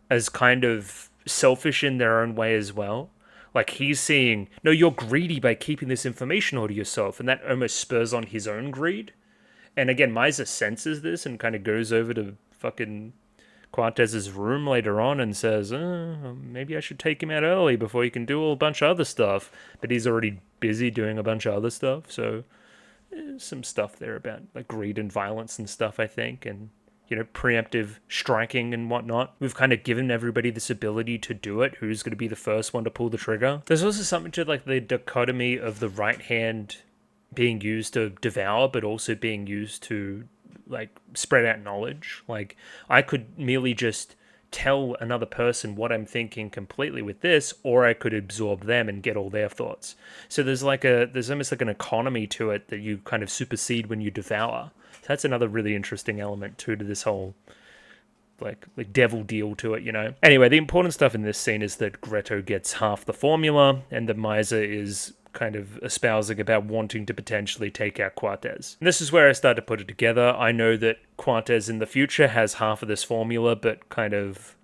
as kind of selfish in their own way as well. Like, he's seeing, no, you're greedy by keeping this information all to yourself, and that almost spurs on his own greed. And again, Miser senses this and kind of goes over to fucking Cortez's room later on and says, maybe I should take him out early before he can do a bunch of other stuff. But he's already busy doing a bunch of other stuff, so some stuff there about like greed and violence and stuff, I think, and you know, preemptive striking and whatnot. We've kind of given everybody this ability to do it. Who's going to be the first one to pull the trigger? There's also something to like the dichotomy of the right hand being used to devour, but also being used to like spread out knowledge. Like, I could merely just tell another person what I'm thinking completely with this, or I could absorb them and get all their thoughts. So there's almost like an economy to it that you kind of supersede when you devour. So that's another really interesting element too to this whole like devil deal to it, you know. Anyway, the important stuff in this scene is that Gretto gets half the formula, and that Miser is kind of espousing about wanting to potentially take out Cortez. And this is where I start to put it together. I know that Cortez in the future has half of this formula, but kind of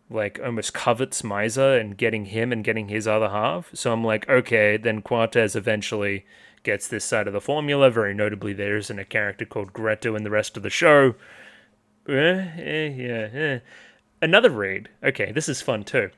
like almost covets Miser and getting him and getting his other half. So I'm like, okay, then Cortez eventually gets this side of the formula. Very notably, there isn't a character called Gretto in the rest of the show. Another read. Okay, this is fun too.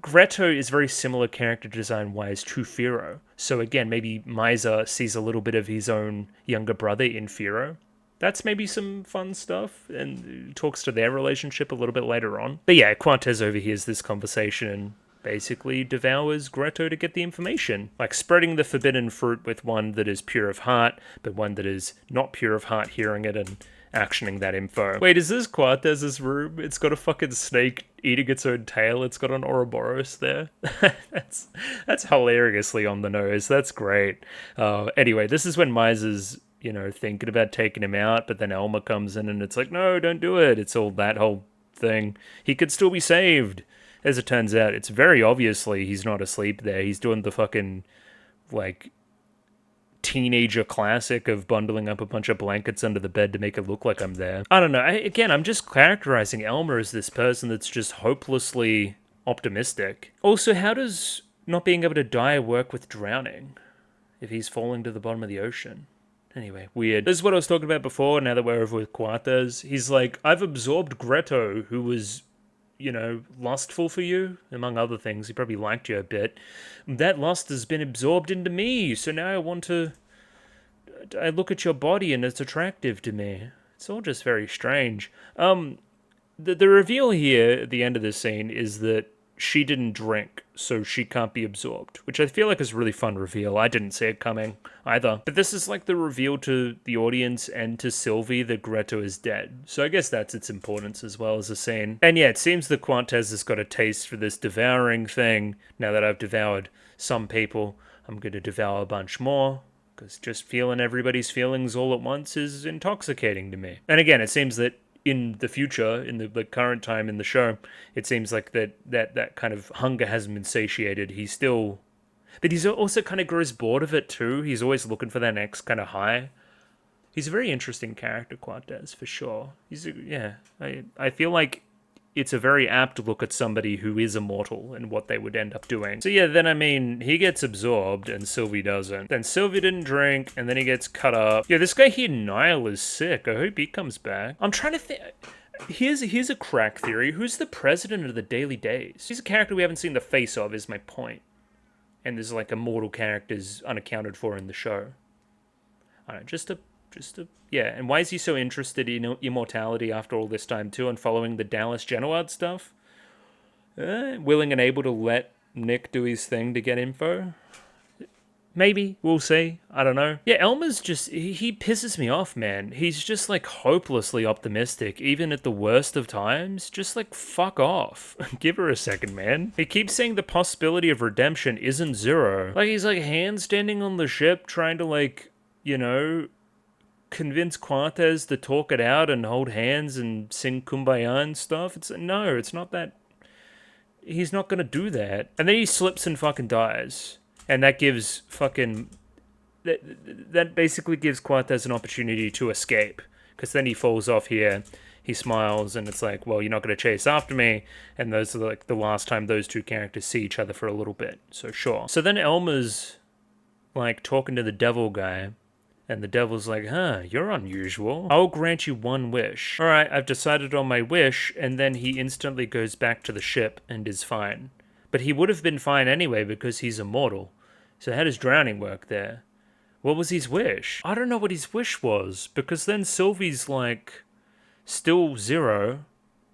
Gretto is very similar character design-wise to Firo. So again, maybe Miser sees a little bit of his own younger brother in Firo. That's maybe some fun stuff, and talks to their relationship a little bit later on. But yeah, Cortez overhears this conversation and basically devours Gretto to get the information. Like spreading the forbidden fruit with one that is pure of heart, but one that is not pure of heart hearing it and actioning that info. Wait, is this Cortez's room? It's got a fucking snake eating its own tail. It's got an Ouroboros there. That's hilariously on the nose. That's great. Anyway, this is when Miser's, you know, thinking about taking him out, but then Elmer comes in and it's like, no, don't do it. It's all that whole thing. He could still be saved. As it turns out, it's very obviously he's not asleep there. He's doing the fucking, like, teenager classic of bundling up a bunch of blankets under the bed to make it look like I'm there. I don't know. I'm just characterizing Elmer as this person that's just hopelessly optimistic. Also, how does not being able to die work with drowning if he's falling to the bottom of the ocean? Anyway, weird. This is what I was talking about before, now that we're over with Quartes. He's like, I've absorbed Greto, who was, lustful for you, among other things. He probably liked you a bit. That lust has been absorbed into me, so now I look at your body and it's attractive to me. It's all just very strange. The reveal here at the end of this scene is that she didn't drink, so she can't be absorbed, which I feel like is a really fun reveal. I didn't see it coming either. But this is like the reveal to the audience and to Sylvie that Greto is dead. So I guess that's its importance as well as a scene. And yeah, it seems that Quartes has got a taste for this devouring thing. Now that I've devoured some people, I'm going to devour a bunch more, because just feeling everybody's feelings all at once is intoxicating to me. And again, it seems that in the future, in the current time in the show, it seems like that kind of hunger hasn't been satiated. But he's also kind of grows bored of it too. He's always looking for that next kind of high. He's a very interesting character, Quartes, for sure. I feel like it's a very apt look at somebody who is immortal and what they would end up doing. So yeah, then he gets absorbed and Sylvie doesn't. Then Sylvie didn't drink and then he gets cut up. Yeah, this guy here, Niall, is sick. I hope he comes back. I'm trying to think. Here's a crack theory. Who's the president of the Daily Days? He's a character we haven't seen the face of, is my point. And there's like immortal characters unaccounted for in the show. I don't know, yeah, and why is he so interested in immortality after all this time too, and following the Dallas Genoard stuff? Willing and able to let Nick do his thing to get info? Maybe, we'll see. I don't know. Yeah, Elmer's he pisses me off, man. He's just like hopelessly optimistic, even at the worst of times. Just like, fuck off. Give her a second, man. He keeps saying the possibility of redemption isn't zero. Like, he's like handstanding on the ship, trying to convince Quartes to talk it out and hold hands and sing Kumbaya and stuff. It's not that. He's not gonna do that. And then he slips and fucking dies. And that gives that basically gives Quartes an opportunity to escape. Because then he falls off here, he smiles, and it's like, well, you're not gonna chase after me. And those are like the last time those two characters see each other for a little bit. So sure. So then Elmer's like talking to the devil guy. And the devil's like, you're unusual. I'll grant you one wish. All right, I've decided on my wish, and then he instantly goes back to the ship and is fine. But he would have been fine anyway because he's immortal. So how does drowning work there? What was his wish? I don't know what his wish was, because then Sylvie's like, still zero.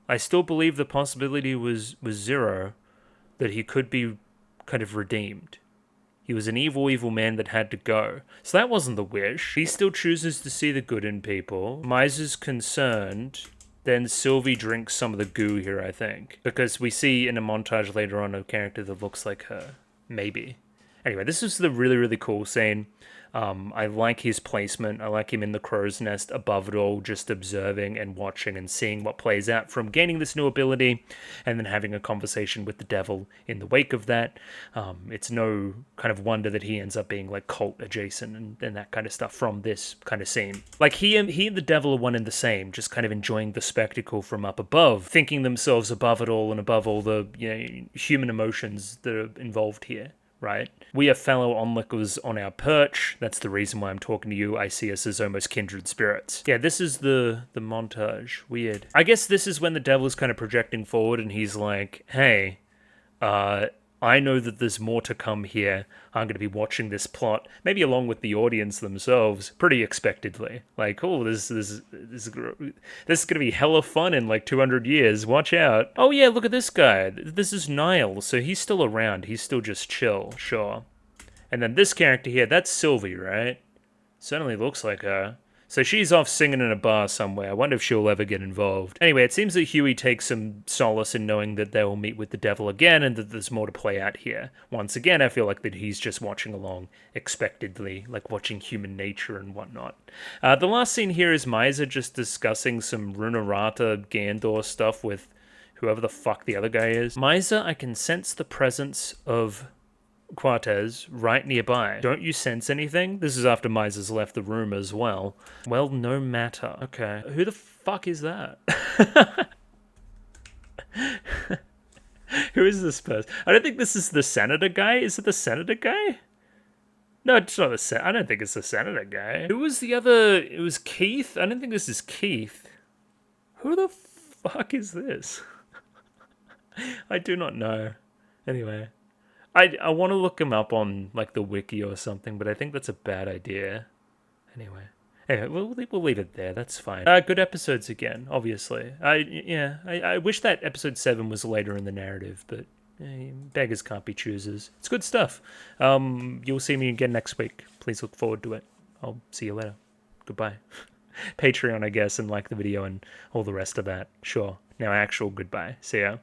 I still believe the possibility was zero, that he could be kind of redeemed. He was an evil man that had to go. So that wasn't the wish. He still chooses to see the good in people. Miser's concerned. Then Sylvie drinks some of the goo here, I think. Because we see in a montage later on a character that looks like her. Maybe. Anyway, this is the really, really cool scene. I like his placement. I like him in the crow's nest above it all, just observing and watching and seeing what plays out from gaining this new ability and then having a conversation with the devil in the wake of that. It's no kind of wonder that he ends up being like cult adjacent and that kind of stuff from this kind of scene. Like he and the devil are one and the same, just kind of enjoying the spectacle from up above, thinking themselves above it all and above all the human emotions that are involved here. Right? We are fellow onlookers on our perch. That's the reason why I'm talking to you. I see us as almost kindred spirits. Yeah, this is the montage. Weird. I guess this is when the devil's kind of projecting forward and he's like, hey, I know that there's more to come here. I'm going to be watching this plot, maybe along with the audience themselves, pretty expectedly. Like, oh, this is going to be hella fun in like 200 years. Watch out. Oh yeah, look at this guy. This is Niall, so he's still around. He's still just chill, sure. And then this character here, that's Sylvie, right? Certainly looks like her. So she's off singing in a bar somewhere. I wonder if she'll ever get involved. Anyway, it seems that Huey takes some solace in knowing that they will meet with the devil again and that there's more to play out here. Once again, I feel like that he's just watching along expectedly, like watching human nature and whatnot. The last scene here is Miser just discussing some Runarata Gandor stuff with whoever the fuck the other guy is. Miser, I can sense the presence of Quartes right nearby. Don't you sense anything? This is after Miser's left the room as well. Well, no matter. Okay. Who the fuck is that? Who is this person? I don't think this is the senator guy. Is it the senator guy? No, it's not I don't think it's the senator guy. Who was the other? It was Keith? I don't think this is Keith. Who the fuck is this? I do not know. Anyway, I want to look him up on like the wiki or something, but I think that's a bad idea. Anyway, we'll leave it there. That's fine. Good episodes again, obviously. I wish that episode 7 was later in the narrative, but beggars can't be choosers. It's good stuff. You'll see me again next week. Please look forward to it. I'll see you later. Goodbye. Patreon, I guess, and like the video and all the rest of that. Sure. Now actual goodbye. See ya.